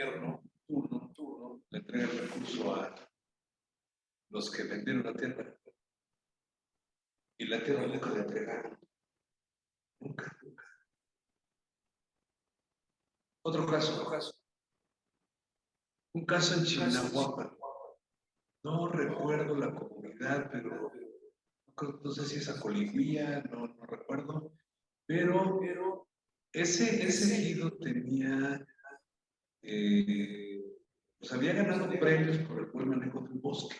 turno, le entregan el recurso a los que vendieron la tierra. Y la tierra nunca la entregaron. Nunca. Otro caso. Un caso en Chignahuapan. No recuerdo la comunidad, pero no sé si es Acoliguía, no recuerdo. Pero ese ejido tenía, pues había ganado premios por el buen manejo del bosque.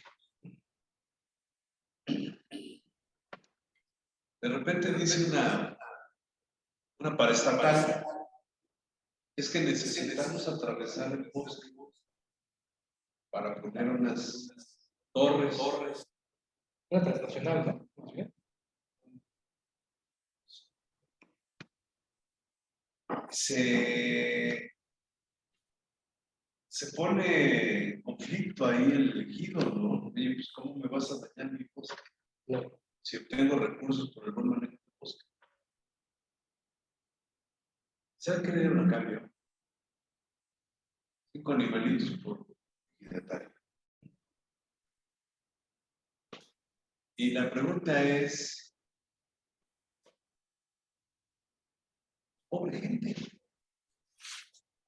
De repente dice una paraestatal, es que necesitamos atravesar el bosque para poner unas torres. Una transnacional, ¿no? Más bien. Se pone conflicto ahí el ejido, ¿no? Oye, pues ¿cómo me vas a dañar mi bosque? No. Si obtengo recursos por el buen manejo del bosque. ¿Sabe qué le dieron a cambio? 5 animalitos por ejidatario. Y la pregunta es, pobre gente.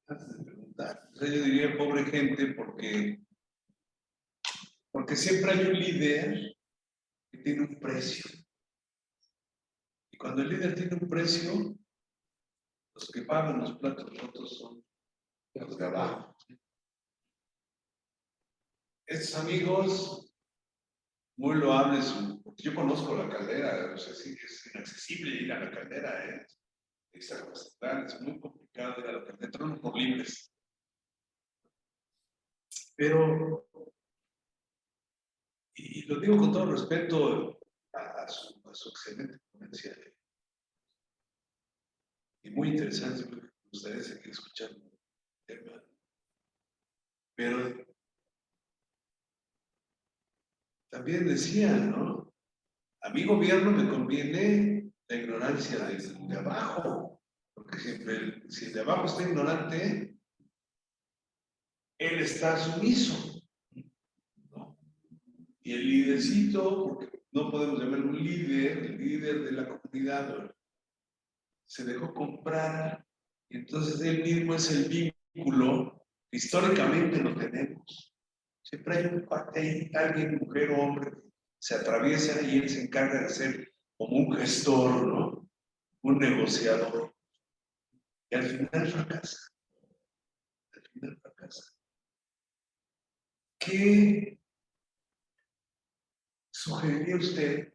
Antes de preguntar, o sea, yo diría pobre gente porque siempre hay un líder que tiene un precio. Y cuando el líder tiene un precio, los que pagan los platos rotos son los de abajo. Estos amigos, muy loables, porque yo conozco la caldera, o sea, sí, es inaccesible ir a la caldera, es muy complicado ir a la caldera, entramos por libres. Pero, y lo digo con todo respeto a su excelente ponencia, y muy interesante, me gustaría seguir escuchando el tema. Pero también decía, ¿no? A mi gobierno me conviene la ignorancia de abajo, porque siempre, si el de abajo está ignorante, él está sumiso, ¿no? Y el lidercito, porque no podemos llamarlo un líder, el líder de la comunidad, se dejó comprar, y entonces él mismo es el vínculo, históricamente lo tenemos. Siempre hay un parte, alguien, mujer o hombre, se atraviesa y él se encarga de ser como un gestor, ¿no? Un negociador. Y al final fracasa. final fracasa. ¿Qué sugeriría usted?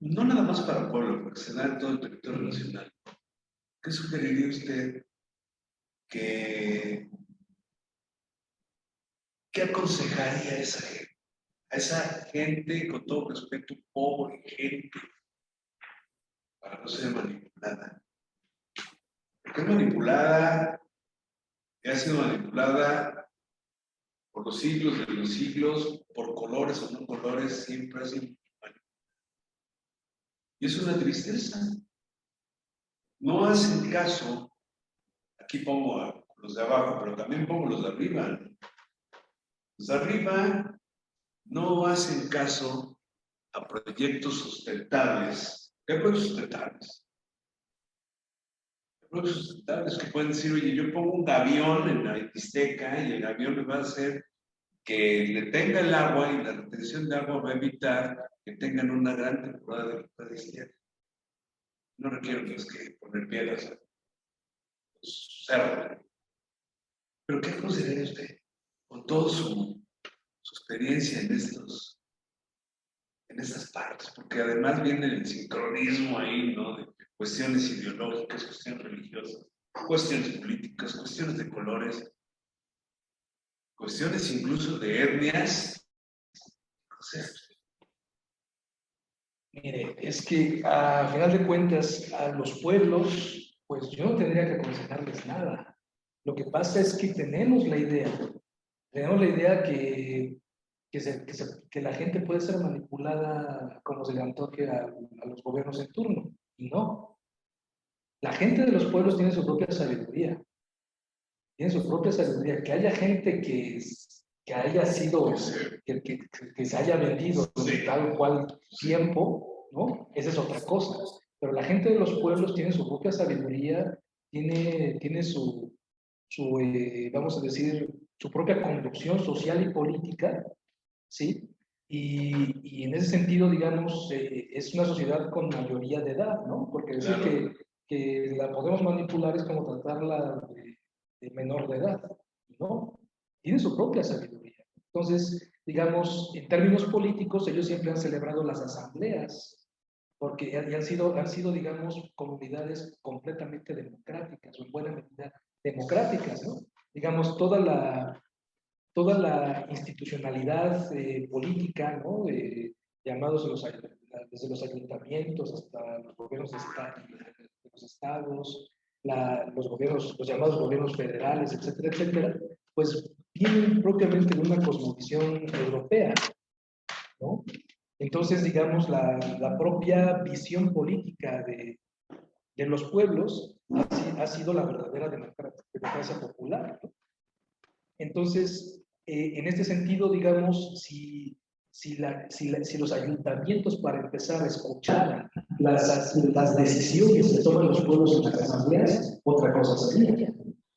No nada más para el pueblo, porque se da en todo el territorio nacional. ¿Qué sugeriría usted que qué aconsejaría a esa gente? A esa gente, con todo respeto, pobre gente, para no ser manipulada. Porque es manipulada, y ha sido manipulada por los siglos de los siglos, por colores o no colores, siempre ha sido manipulada. Y es una tristeza. No hacen caso, aquí pongo a los de abajo, pero también pongo los de arriba. Los de arriba no hacen caso a proyectos sustentables. ¿Qué proyectos sustentables? Proyectos sustentables que pueden decir, oye, yo pongo un gavión en la Ixteca y el gavión me va a hacer que detenga el agua y la retención de agua va a evitar que tengan una gran temporada de estiaje. No requiero más que poner piedras a los cerros. Pero ¿qué considera usted con toda su experiencia en estas partes? Porque además viene el sincronismo ahí, ¿no? De cuestiones ideológicas, cuestiones religiosas, cuestiones políticas, cuestiones de colores, cuestiones incluso de etnias. O sea, Mire, es que a final de cuentas, a los pueblos, pues yo no tendría que aconsejarles nada. Lo que pasa es que tenemos la idea que la gente puede ser manipulada como se le antoje a los gobiernos en turno, y no. La gente de los pueblos tiene su propia sabiduría, que haya gente que haya sido, que se haya vendido en tal cual tiempo, ¿no? Esa es otra cosa. Pero la gente de los pueblos tiene su propia sabiduría, tiene vamos a decir, su propia conducción social y política, ¿sí? Y en ese sentido, digamos, es una sociedad con mayoría de edad, ¿no? Porque decir que la podemos manipular es como tratarla de menor de edad, ¿no? Tiene su propia sabiduría. Entonces, digamos, en términos políticos, ellos siempre han celebrado las asambleas, porque han sido, digamos, comunidades completamente democráticas, o en buena medida democráticas, ¿no? Digamos, toda la institucionalidad política, ¿no? Llamados desde los ayuntamientos hasta los gobiernos de los estados, los llamados gobiernos federales, etcétera, etcétera, pues vienen propiamente de una cosmovisión europea, ¿no? Entonces, digamos, la propia visión política de los pueblos ha sido la verdadera democracia popular, ¿no? Entonces, en este sentido, digamos, si los ayuntamientos, para empezar, escucharan las decisiones que toman los pueblos en las asambleas, otra cosa sería.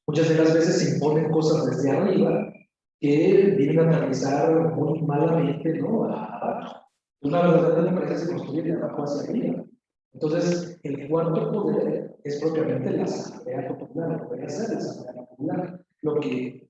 Muchas de las veces se imponen cosas desde arriba que vienen a aterrizar muy malamente, ¿no? Abajo. Una verdadera democracia se construye de abajo hacia arriba. Entonces, el cuarto poder es propiamente la asamblea popular, lo que debe ser la asamblea popular, lo que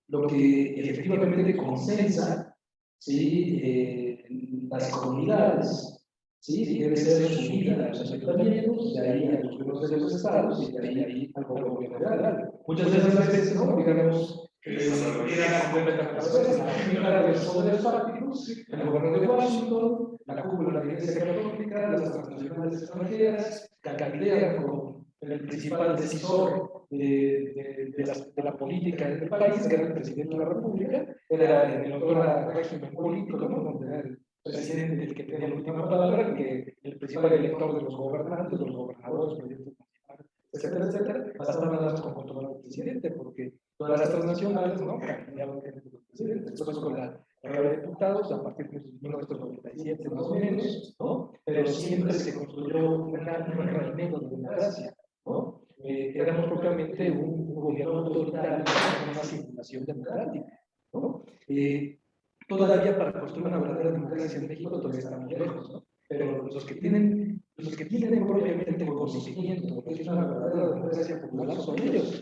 efectivamente consensa, ¿sí? Las comunidades, ¿sí? Debe ser subida a los ayuntamientos, de ahí a los gobiernos de los estados y de ahí al gobierno federal. Muchas de esas veces, ¿no? Digamos, era completamente la de los poderes fácticos, el gobierno de Washington, la cúpula de la Iglesia Católica, las transnacionales extranjeras, Caldera como el principal decisor de la política del país, que era el presidente de la República, era en el régimen político, ¿no? Donde era el presidente el que tenía la última palabra, que el principal elector de los gobernantes, los gobernadores, presidentes municipales, etcétera, etcétera, bastaba nada más con controlar al presidente, porque todas las transnacionales, ¿no? Cambiaban de presidente. Después con la Cámara de Diputados, a partir de 1997 más o menos, ¿no? Pero siempre se construyó un reino de democracia, ¿no? Éramos propiamente un gobierno autoritario con una simulación democrática, ¿no? Todavía para construir una verdadera democracia en México todavía estamos lejos, ¿no? Pero los que tienen propiamente el conocimiento de que es una verdadera democracia popular son ellos,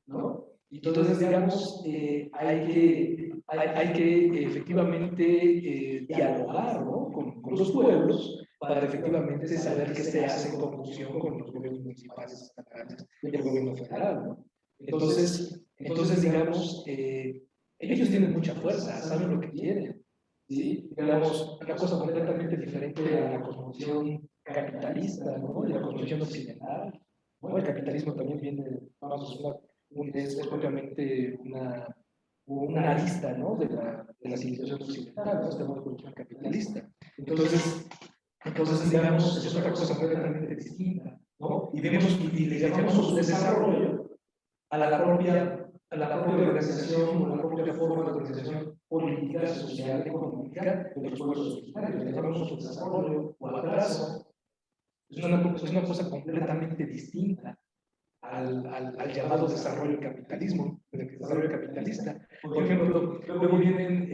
¿no? Entonces, digamos, hay que efectivamente dialogar, ¿no? con los pueblos para efectivamente saber qué se hace en conjunción con los gobiernos municipales, estatales y el gobierno federal, ¿no? Entonces digamos, ellos tienen mucha fuerza, saben lo que quieren, ¿sí? Digamos, una cosa completamente diferente a la cosmovisión capitalista, ¿no? Y la cosmovisión occidental, ¿no? El capitalismo también viene, vamos, es propiamente una arista, ¿no? de la civilización occidental, ¿no? Esta nueva cultura capitalista. Entonces, digamos, es otra cosa completamente distinta, ¿no? Y le llamamos desarrollo a la propia organización o la propia forma de organización política, social, económica de los pueblos originarios. Le llamamos desarrollo o atraso. Es una cosa completamente distinta al llamado desarrollo capitalismo, el desarrollo capitalista. Por ejemplo, luego vienen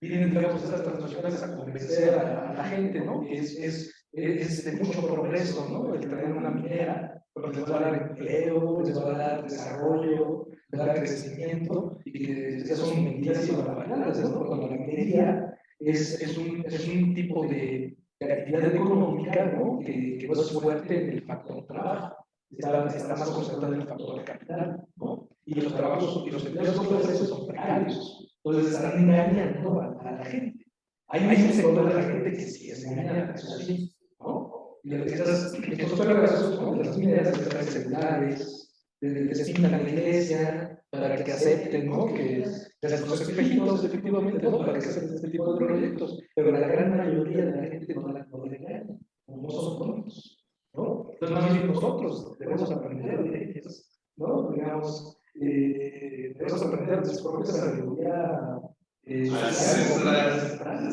digamos, estas transnacionales a convencer a la gente, ¿no? Que es de mucho progreso, ¿no? El tener una minera, porque les va a dar empleo, les va a dar desarrollo, les va a dar crecimiento, y que esas son mentiras y barbaridades, ¿no? Cuando la minería es un tipo de actividad económica, ¿no? Que no es fuerte en el factor trabajo. Está más concentrado en el factor de capital, ¿no? Y los trabajos y los empleos que ofrecen son precarios. Entonces están engañando a la gente. Hay un sector de la gente que sí es engañada, eso sí, ¿no? Y estos perversos, ¿no? De las mineras, de las celulares, les pintan la iglesia para que acepten, ¿no? Que los espejitos, efectivamente, ¿no? Para que acepten este tipo de proyectos. Pero la gran mayoría de la gente no la engaña, no son tontos, ¿no? Entonces, más bien nosotros debemos aprender de ellos, ¿no? Digamos, debemos aprender de su propia sabiduría ancestral.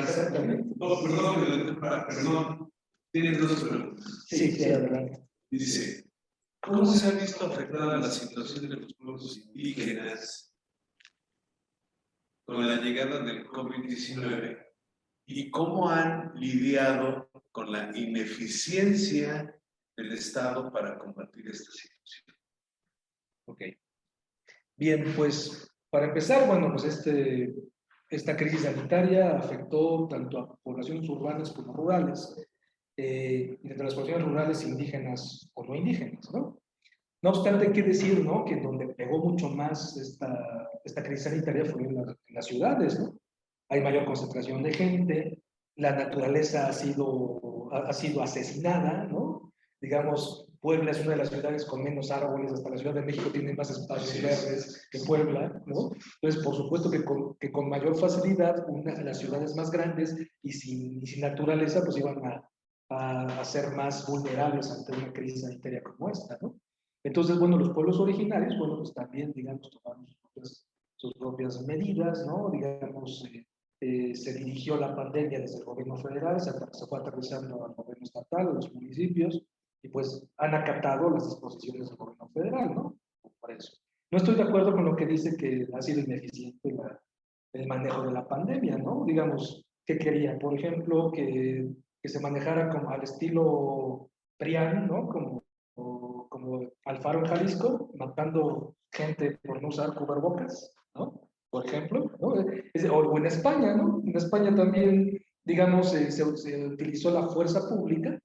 Exactamente. No, perdón, tienes dos preguntas. Sí, adelante. Dice, ¿cómo se ha visto afectada la situación de los pueblos indígenas con la llegada del COVID-19 y cómo han lidiado con la ineficiencia del Estado para combatir esta situación? Ok. Bien, pues para empezar, bueno, pues esta crisis sanitaria afectó tanto a poblaciones urbanas como rurales, y entre las poblaciones rurales indígenas o no indígenas, ¿no? No obstante, hay que decir, ¿no? Que donde pegó mucho más esta crisis sanitaria fue en las ciudades, ¿no? Hay mayor concentración de gente, la naturaleza ha sido asesinada, ¿no? Digamos, Puebla es una de las ciudades con menos árboles, hasta la Ciudad de México tiene más espacios verdes que Puebla, ¿no? Entonces, por supuesto que con mayor facilidad, las ciudades más grandes y sin naturaleza, pues iban a ser más vulnerables ante una crisis sanitaria como esta, ¿no? Entonces, bueno, los pueblos originarios, bueno, pues también, digamos, tomaron sus propias medidas, ¿no? Digamos, se dirigió la pandemia desde el gobierno federal, se fue aterrizando al gobierno estatal, a los municipios, y pues han acatado las disposiciones del gobierno federal, ¿no? Por eso. No estoy de acuerdo con lo que dice que ha sido ineficiente el manejo de la pandemia, ¿no? Digamos, ¿qué quería? Por ejemplo, que se manejara como al estilo PRIAN, ¿no? Como Alfaro en Jalisco, matando gente por no usar cubrebocas, ¿no? Por ejemplo, ¿no? O en España, ¿no? En España también, digamos, se utilizó la fuerza pública,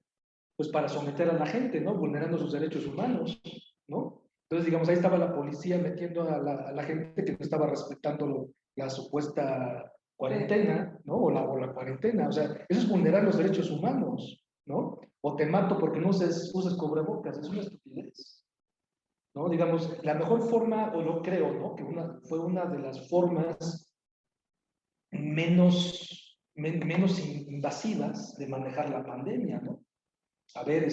pues para someter a la gente, ¿no? Vulnerando sus derechos humanos, ¿no? Entonces, digamos, ahí estaba la policía metiendo a la gente que no estaba respetando la supuesta cuarentena, ¿no? O la cuarentena, o sea, eso es vulnerar los derechos humanos, ¿no? O te mato porque no uses cubrebocas, es una estupidez, ¿no? Digamos, la mejor forma, o yo creo, ¿no? Que fue una de las formas menos invasivas de manejar la pandemia, ¿no? A ver,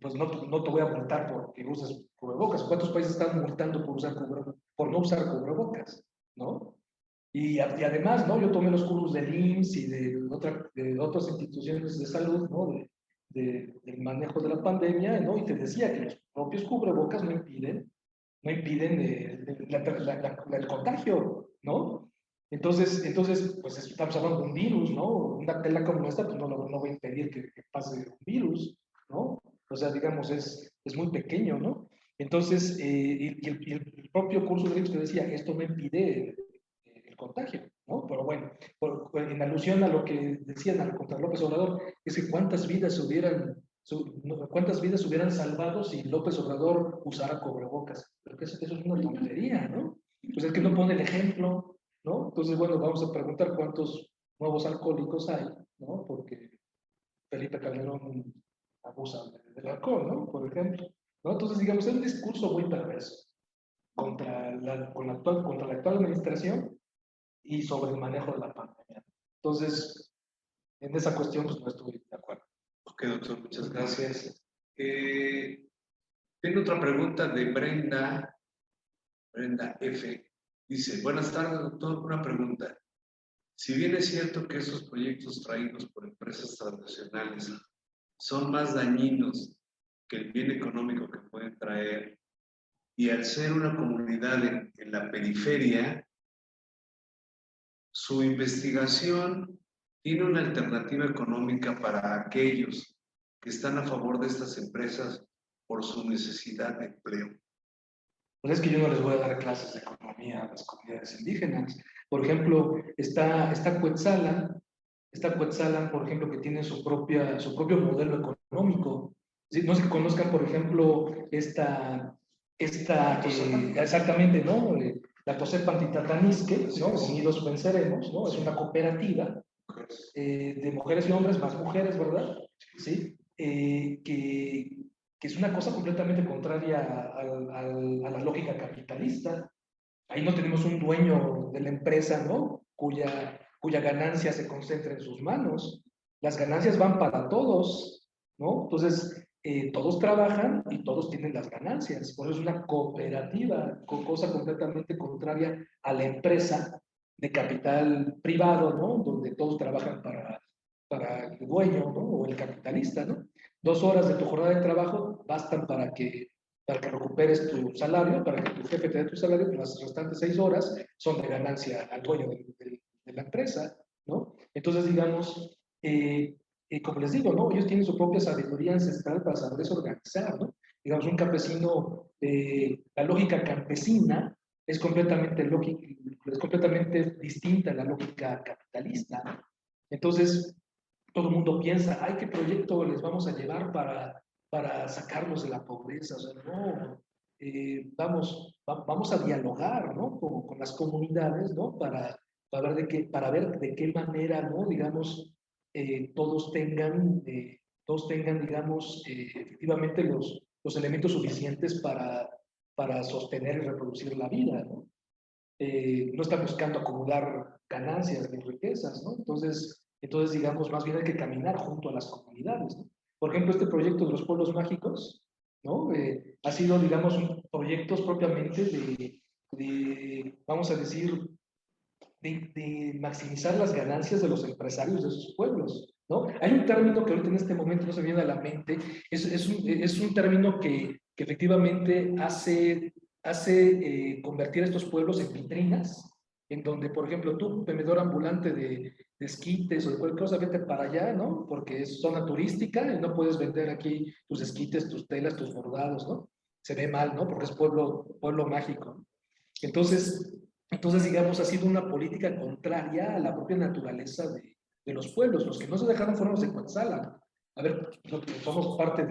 pues no te voy a multar porque usas cubrebocas. ¿Cuántos países están multando por no usar cubrebocas, ¿no? Y además, ¿no? Yo tomé los cursos del IMSS y de otras instituciones de salud, ¿no? Del manejo de la pandemia, ¿no? Y te decía que los propios cubrebocas no impiden el contagio, ¿no? Entonces, pues estamos hablando de un virus, ¿no? Una tela como esta, pues no va a impedir que pase un virus, ¿no? O sea, digamos, es muy pequeño, ¿no? Entonces, y el propio curso de Derecho te decía, esto no impide el contagio, ¿no? Pero bueno, en alusión a lo que decían contra López Obrador, es que cuántas vidas hubieran salvado si López Obrador usara cubrebocas. Pero que eso es una tontería, ¿no? Pues es que no pone el ejemplo, ¿no? Entonces, bueno, vamos a preguntar cuántos nuevos alcohólicos hay, ¿no? Porque Felipe Calderón abusa del alcohol, ¿no? Por ejemplo, ¿no? Entonces, digamos, es un discurso muy perverso contra contra la actual administración y sobre el manejo de la pandemia. Entonces, en esa cuestión, pues no estoy de acuerdo. Ok, doctor, muchas gracias. Tengo otra pregunta de Brenda F. Dice, buenas tardes, doctor, una pregunta. Si bien es cierto que estos proyectos traídos por empresas transnacionales son más dañinos que el bien económico que pueden traer, y al ser una comunidad en la periferia, su investigación tiene una alternativa económica para aquellos que están a favor de estas empresas por su necesidad de empleo. Pues es que yo no les voy a dar clases de economía a las comunidades indígenas. Por ejemplo, está Cuetzalan, por ejemplo, que tiene su propio modelo económico. ¿Sí? No sé que conozcan, por ejemplo, exactamente, ¿no? La Tosepa Antitatanisque, ¿no? Unidos Venceremos, ¿no? Es una cooperativa de mujeres y hombres, más mujeres, ¿verdad? ¿Sí? Que es una cosa completamente contraria a la lógica capitalista. Ahí no tenemos un dueño de la empresa, ¿no? Cuya ganancia se concentra en sus manos. Las ganancias van para todos, ¿no? Entonces, todos trabajan y todos tienen las ganancias. Por eso es una cooperativa, cosa completamente contraria a la empresa de capital privado, ¿no? Donde todos trabajan para el dueño, ¿no? O el capitalista, ¿no? 2 horas de tu jornada de trabajo bastan para que recuperes tu salario, para que tu jefe te dé tu salario, las restantes 6 horas son de ganancia al dueño de la empresa, ¿no? Entonces, digamos, como les digo, ¿no? Ellos tienen su propia sabiduría ancestral para saberse organizar, ¿no? Digamos, un campesino, la lógica campesina es completamente distinta a la lógica capitalista. Entonces, todo el mundo piensa, ay, ¿qué proyecto les vamos a llevar para sacarlos de la pobreza? O sea, no, vamos a dialogar, ¿no? Con las comunidades, ¿no? Para ver de qué manera, ¿no? Digamos, todos tengan, digamos, efectivamente los elementos suficientes para sostener y reproducir la vida, ¿no? No están buscando acumular ganancias ni riquezas, ¿no? Entonces, digamos, más bien hay que caminar junto a las comunidades, ¿no? Por ejemplo, este proyecto de los pueblos mágicos, ¿no? Ha sido, digamos, proyectos propiamente vamos a decir, de maximizar las ganancias de los empresarios de esos pueblos, ¿no? Hay un término que ahorita en este momento no se viene a la mente, es un término que efectivamente hace convertir a estos pueblos en vitrinas, en donde, por ejemplo, tú, vendedor ambulante de esquites o de cualquier cosa, vete para allá, ¿no? Porque es zona turística y no puedes vender aquí tus esquites, tus telas, tus bordados, ¿no? Se ve mal, ¿no? Porque es pueblo mágico. Entonces, digamos, ha sido una política contraria a la propia naturaleza de los pueblos. Los que no se dejaron fueron los de Cuetzalan. A ver, somos parte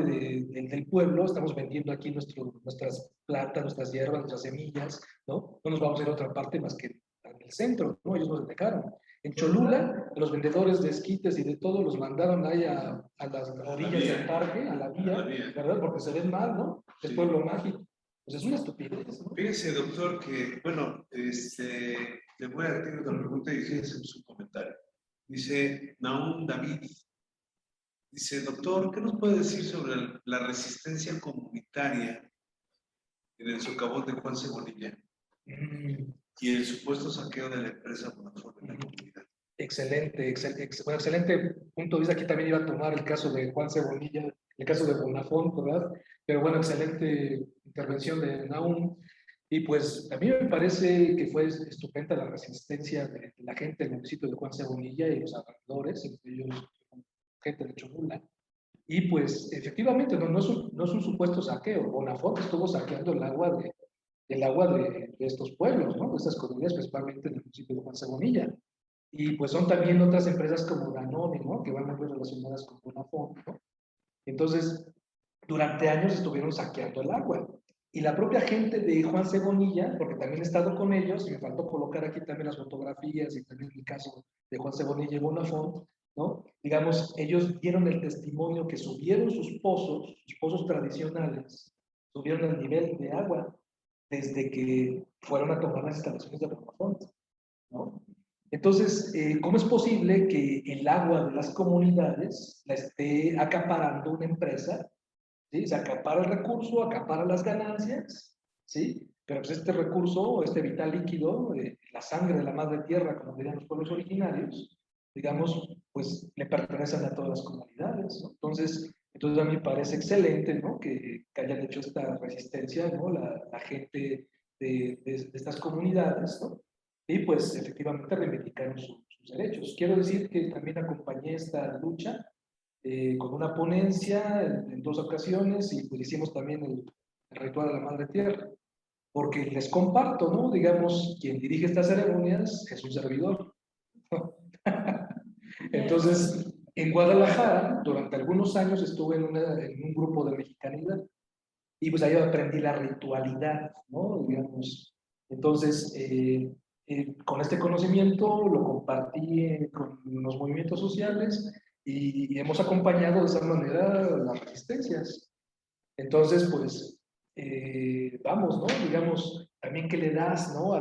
del pueblo, estamos vendiendo aquí nuestras plantas, nuestras hierbas, nuestras semillas, ¿no? No nos vamos a ir a otra parte más que en el centro, ¿no? Ellos nos dejaron. En Cholula, los vendedores de esquites y de todo los mandaron ahí a las orillas del parque, a la vía, ¿verdad? Porque se ven mal, ¿no? Es pueblo mágico. Pues es una estupidez, ¿no? Fíjese, doctor, que, bueno, le voy a hacer otra pregunta y fíjese en su comentario. Dice Naum David, dice, doctor, ¿qué nos puede decir sobre la resistencia comunitaria en el socavón de Juan Cebonilla y el supuesto saqueo de la empresa Bonafont en la comunidad? Excelente punto de vista. Aquí también iba a tomar el caso de Juan Cebonilla, el caso de Bonafont, ¿verdad? Pero bueno, excelente intervención de Naum. Y pues a mí me parece que fue estupenda la resistencia de la gente del municipio de Juan Cebonilla y los alrededores, entre ellos gente de Cholula, Y pues efectivamente no es un supuesto saqueo. Bonafont estuvo saqueando el agua de estos pueblos, ¿no? De estas comunidades, principalmente en el municipio de Juan Cebonilla. Y pues son también otras empresas como Danone, ¿no? Que van muy relacionadas con Bonafont, ¿no? Entonces, durante años estuvieron saqueando el agua. Y la propia gente de Juan Cebonilla, porque también he estado con ellos, y me faltó colocar aquí también las fotografías y también el caso de Juan Cebonilla y Bonafont, ¿no? Digamos, ellos dieron el testimonio que subieron sus pozos tradicionales, subieron el nivel de agua desde que fueron a tomar las instalaciones de Bonafont, ¿no? Entonces, ¿cómo es posible que el agua de las comunidades la esté acaparando una empresa? ¿Sí? Se acapara el recurso, acapara las ganancias, ¿sí? Pero pues este recurso, este vital líquido, la sangre de la madre tierra, como dirían los pueblos originarios, digamos, pues le pertenecen a todas las comunidades, ¿no? Entonces a mí me parece excelente, ¿no? Que hayan hecho esta resistencia, ¿no? La gente de estas comunidades, ¿no? Y pues efectivamente reivindicaron sus derechos. Quiero decir que también acompañé esta lucha con una ponencia en 2 ocasiones y pues hicimos también el ritual de la Madre Tierra. Porque les comparto, ¿no? Digamos, quien dirige estas ceremonias es un servidor. Entonces, en Guadalajara, durante algunos años estuve en un grupo de mexicanidad y pues ahí aprendí la ritualidad, ¿no? Digamos, entonces, con este conocimiento lo compartí con los movimientos sociales y hemos acompañado de esa manera las resistencias. Entonces, pues, vamos, ¿no? Digamos, también que le das, ¿no? A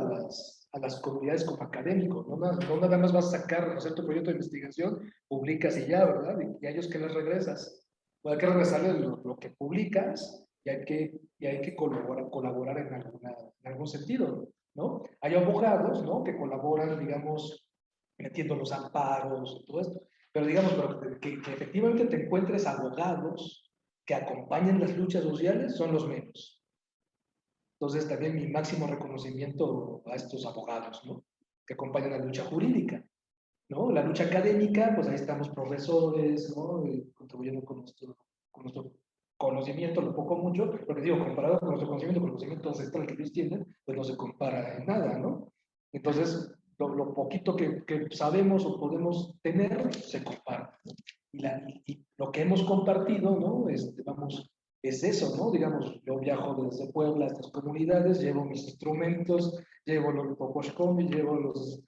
las comunidades como académicos, ¿no? No nada más vas a sacar, hacer tu proyecto de investigación, publicas y ya, ¿verdad? Y a ellos que les regresas. Pues hay que regresarles lo que publicas y hay que colaborar en algún sentido, ¿no? Hay abogados, ¿no? Que colaboran, digamos, metiendo los amparos y todo esto. Pero digamos, que efectivamente te encuentres abogados que acompañan las luchas sociales son los menos. Entonces, también mi máximo reconocimiento a estos abogados, ¿no? Que acompañan la lucha jurídica, ¿no? La lucha académica, pues ahí estamos profesores, ¿no? Contribuyendo con nuestro conocimiento, lo poco mucho, porque digo, comparado con nuestro conocimiento ancestral que ellos tienen, pues no se compara en nada, ¿no? Entonces, lo poquito que sabemos o podemos tener, se compara. Y lo que hemos compartido, ¿no? Vamos, es eso, ¿no? Digamos, yo viajo desde Puebla a estas comunidades, llevo mis instrumentos, llevo los poposhkomi, llevo los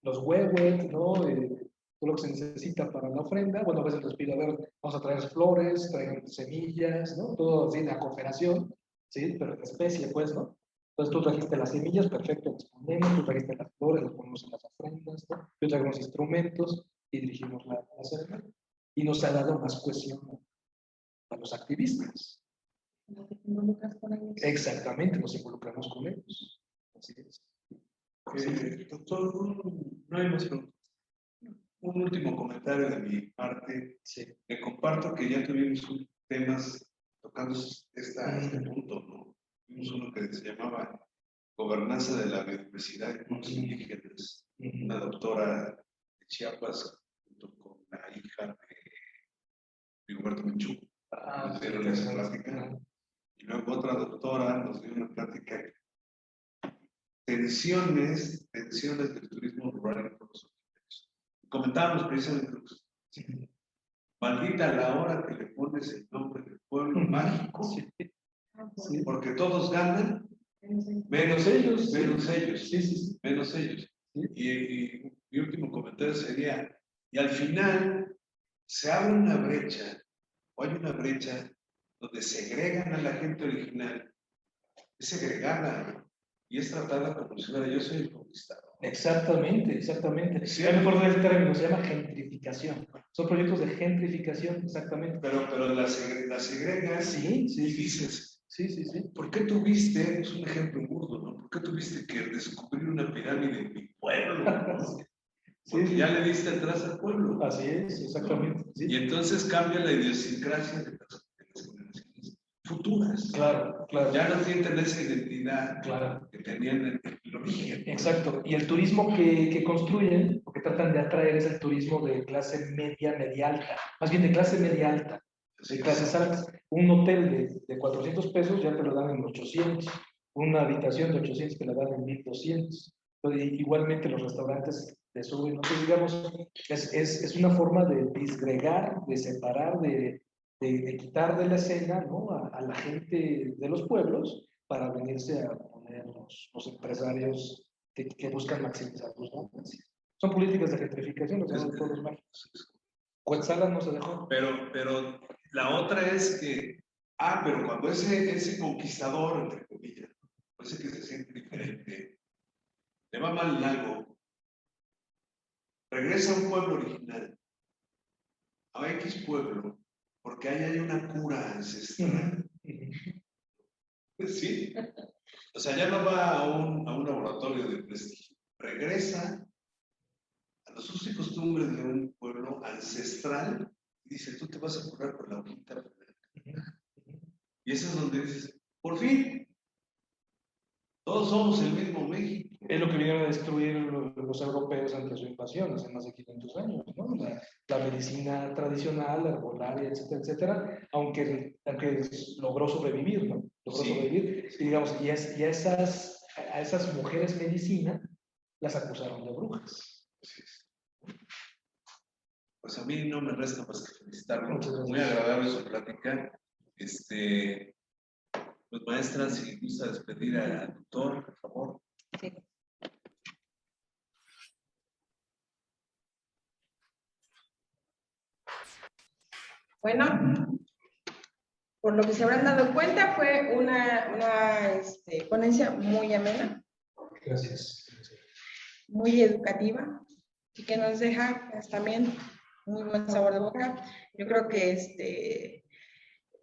huehuet, ¿no? Todo lo que se necesita para la ofrenda. Bueno, a veces les pido, a ver, vamos a traer flores, traigan semillas, ¿no? Todo así, la cooperación, ¿sí? Pero en especie, pues, ¿no? Entonces tú trajiste las semillas, perfecto, las ponemos, tú trajiste las flores, las ponemos en las ofrendas, ¿no? Yo traigo los instrumentos y dirigimos la ceremonia. Y nos ha dado más cohesión a los activistas. Exactamente, nos involucramos con ellos. Así es. Doctor, no hay más preguntas. Un último comentario de mi parte. Sí. Le comparto que ya tuvimos temas tocando este punto, ¿no? Tuvimos uno que se llamaba Gobernanza de la Biodiversidad y Pueblos Indígenas. Una doctora de Chiapas, junto con la hija de Rigoberto Menchú, nos dieron esa plática. Y luego otra doctora nos dio una plática. Tensiones del turismo rural en pueblos indígenas. Comentábamos precisamente lo que maldita la hora que le pones el nombre del pueblo mágico, sí. Porque todos ganan, menos ellos. Sí. Menos ellos. Sí. Y mi último comentario sería, y al final se abre una brecha, o hay una brecha donde segregan a la gente original, es segregada y es tratada como si fuera yo soy el conquistador. Exactamente. Sí. Ya me acuerdo del término, se llama gentrificación. Son proyectos de gentrificación, exactamente. Pero la segregas sí. Y dices, sí. ¿Por qué tuviste, es un ejemplo burdo, ¿no? ¿Por qué tuviste que descubrir una pirámide en mi pueblo? ¿No? Porque ya le diste atrás al pueblo. Así es, exactamente. Sí. Y entonces cambia la idiosincrasia de las generaciones futuras. Claro. Ya no tienen esa identidad que tenían en el origen. Exacto. Y el turismo que construyen, porque que tratan de atraer es el turismo de clase media, media alta, más bien de clase media alta, de clases altas. Un hotel de 400 pesos ya te lo dan en 800, una habitación de 800 te la dan en 1200. Igualmente los restaurantes de suben, entonces digamos, es una forma de disgregar, de separar, de quitar de la escena, ¿no?, a la gente de los pueblos para venirse a poner los empresarios que buscan maximizar sus ganancias. Son políticas de gentrificación, los llamamos pueblos mágicos. Cuetzalan no se dejó. Pero la otra es que, pero cuando ese conquistador, entre comillas, ese que se siente diferente, le va mal en algo, regresa a un pueblo original, a X pueblo, porque ahí hay una cura ancestral. Sí. O sea, ya no va a un laboratorio de prestigio, regresa a los usos y costumbres de un pueblo ancestral y dice, tú te vas a curar con la hojita blanca. Y eso es donde dices, por fin, todos somos el mismo México. Es lo que vinieron a destruir los europeos ante su invasión hace más de 500 años, ¿no? La medicina tradicional, la herbolaria, etcétera, etcétera, aunque logró sobrevivir, ¿no? Logró sobrevivir, y digamos, y a esas mujeres medicina las acusaron de brujas. Pues a mí no me resta más que felicitarlo. Muchas gracias. Muy agradable su plática. Pues maestra, si gusta despedir al doctor, por favor. Sí. Bueno, por lo que se habrán dado cuenta, fue una ponencia muy amena. Gracias. Muy educativa y que nos deja pues, también muy buen sabor de boca. Yo creo que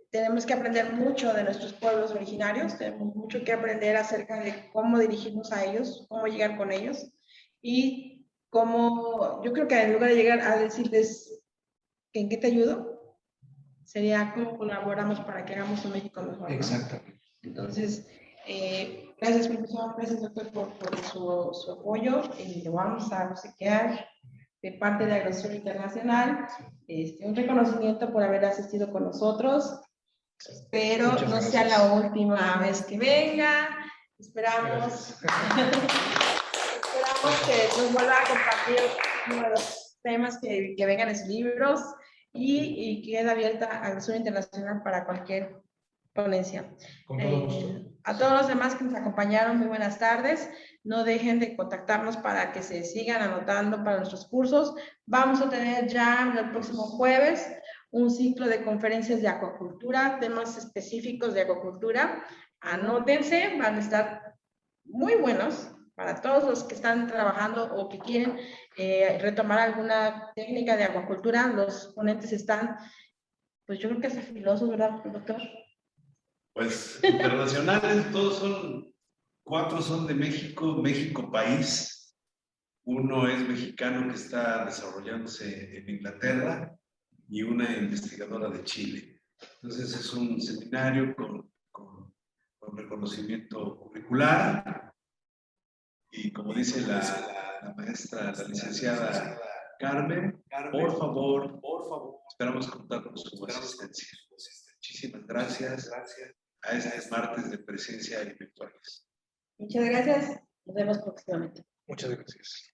tenemos que aprender mucho de nuestros pueblos originarios, tenemos mucho que aprender acerca de cómo dirigirnos a ellos, cómo llegar con ellos y cómo, yo creo que en lugar de llegar a decirles que en qué te ayudo, sería cómo colaboramos para que hagamos un México mejor, ¿no? Exactamente. Entonces, gracias profesor, gracias doctor por su apoyo y le vamos a obsequiar de parte de Agrosur Internacional un reconocimiento por haber asistido con nosotros. Espero no sea la última vez que venga. Esperamos que nos vuelva a compartir uno de los temas que vengan en sus libros y queda abierta Agrosur Internacional para cualquier ponencia. Con todo gusto. A todos los demás que nos acompañaron, muy buenas tardes. No dejen de contactarnos para que se sigan anotando para nuestros cursos. Vamos a tener ya el próximo jueves un ciclo de conferencias de acuacultura, temas específicos de acuacultura. Anótense, van a estar muy buenos para todos los que están trabajando o que quieren retomar alguna técnica de acuacultura. Los ponentes están, pues yo creo que hasta filosos, ¿verdad, doctor? Pues internacionales, todos 4 son de México, México país. Uno es mexicano que está desarrollándose en Inglaterra y una investigadora de Chile. Entonces es un seminario con reconocimiento curricular y como dice la maestra, la licenciada Carmen, por favor, esperamos contar con su asistencia. Muchísimas gracias a este martes de presencia y virtuales. Muchas gracias. Nos vemos próximamente. Muchas gracias.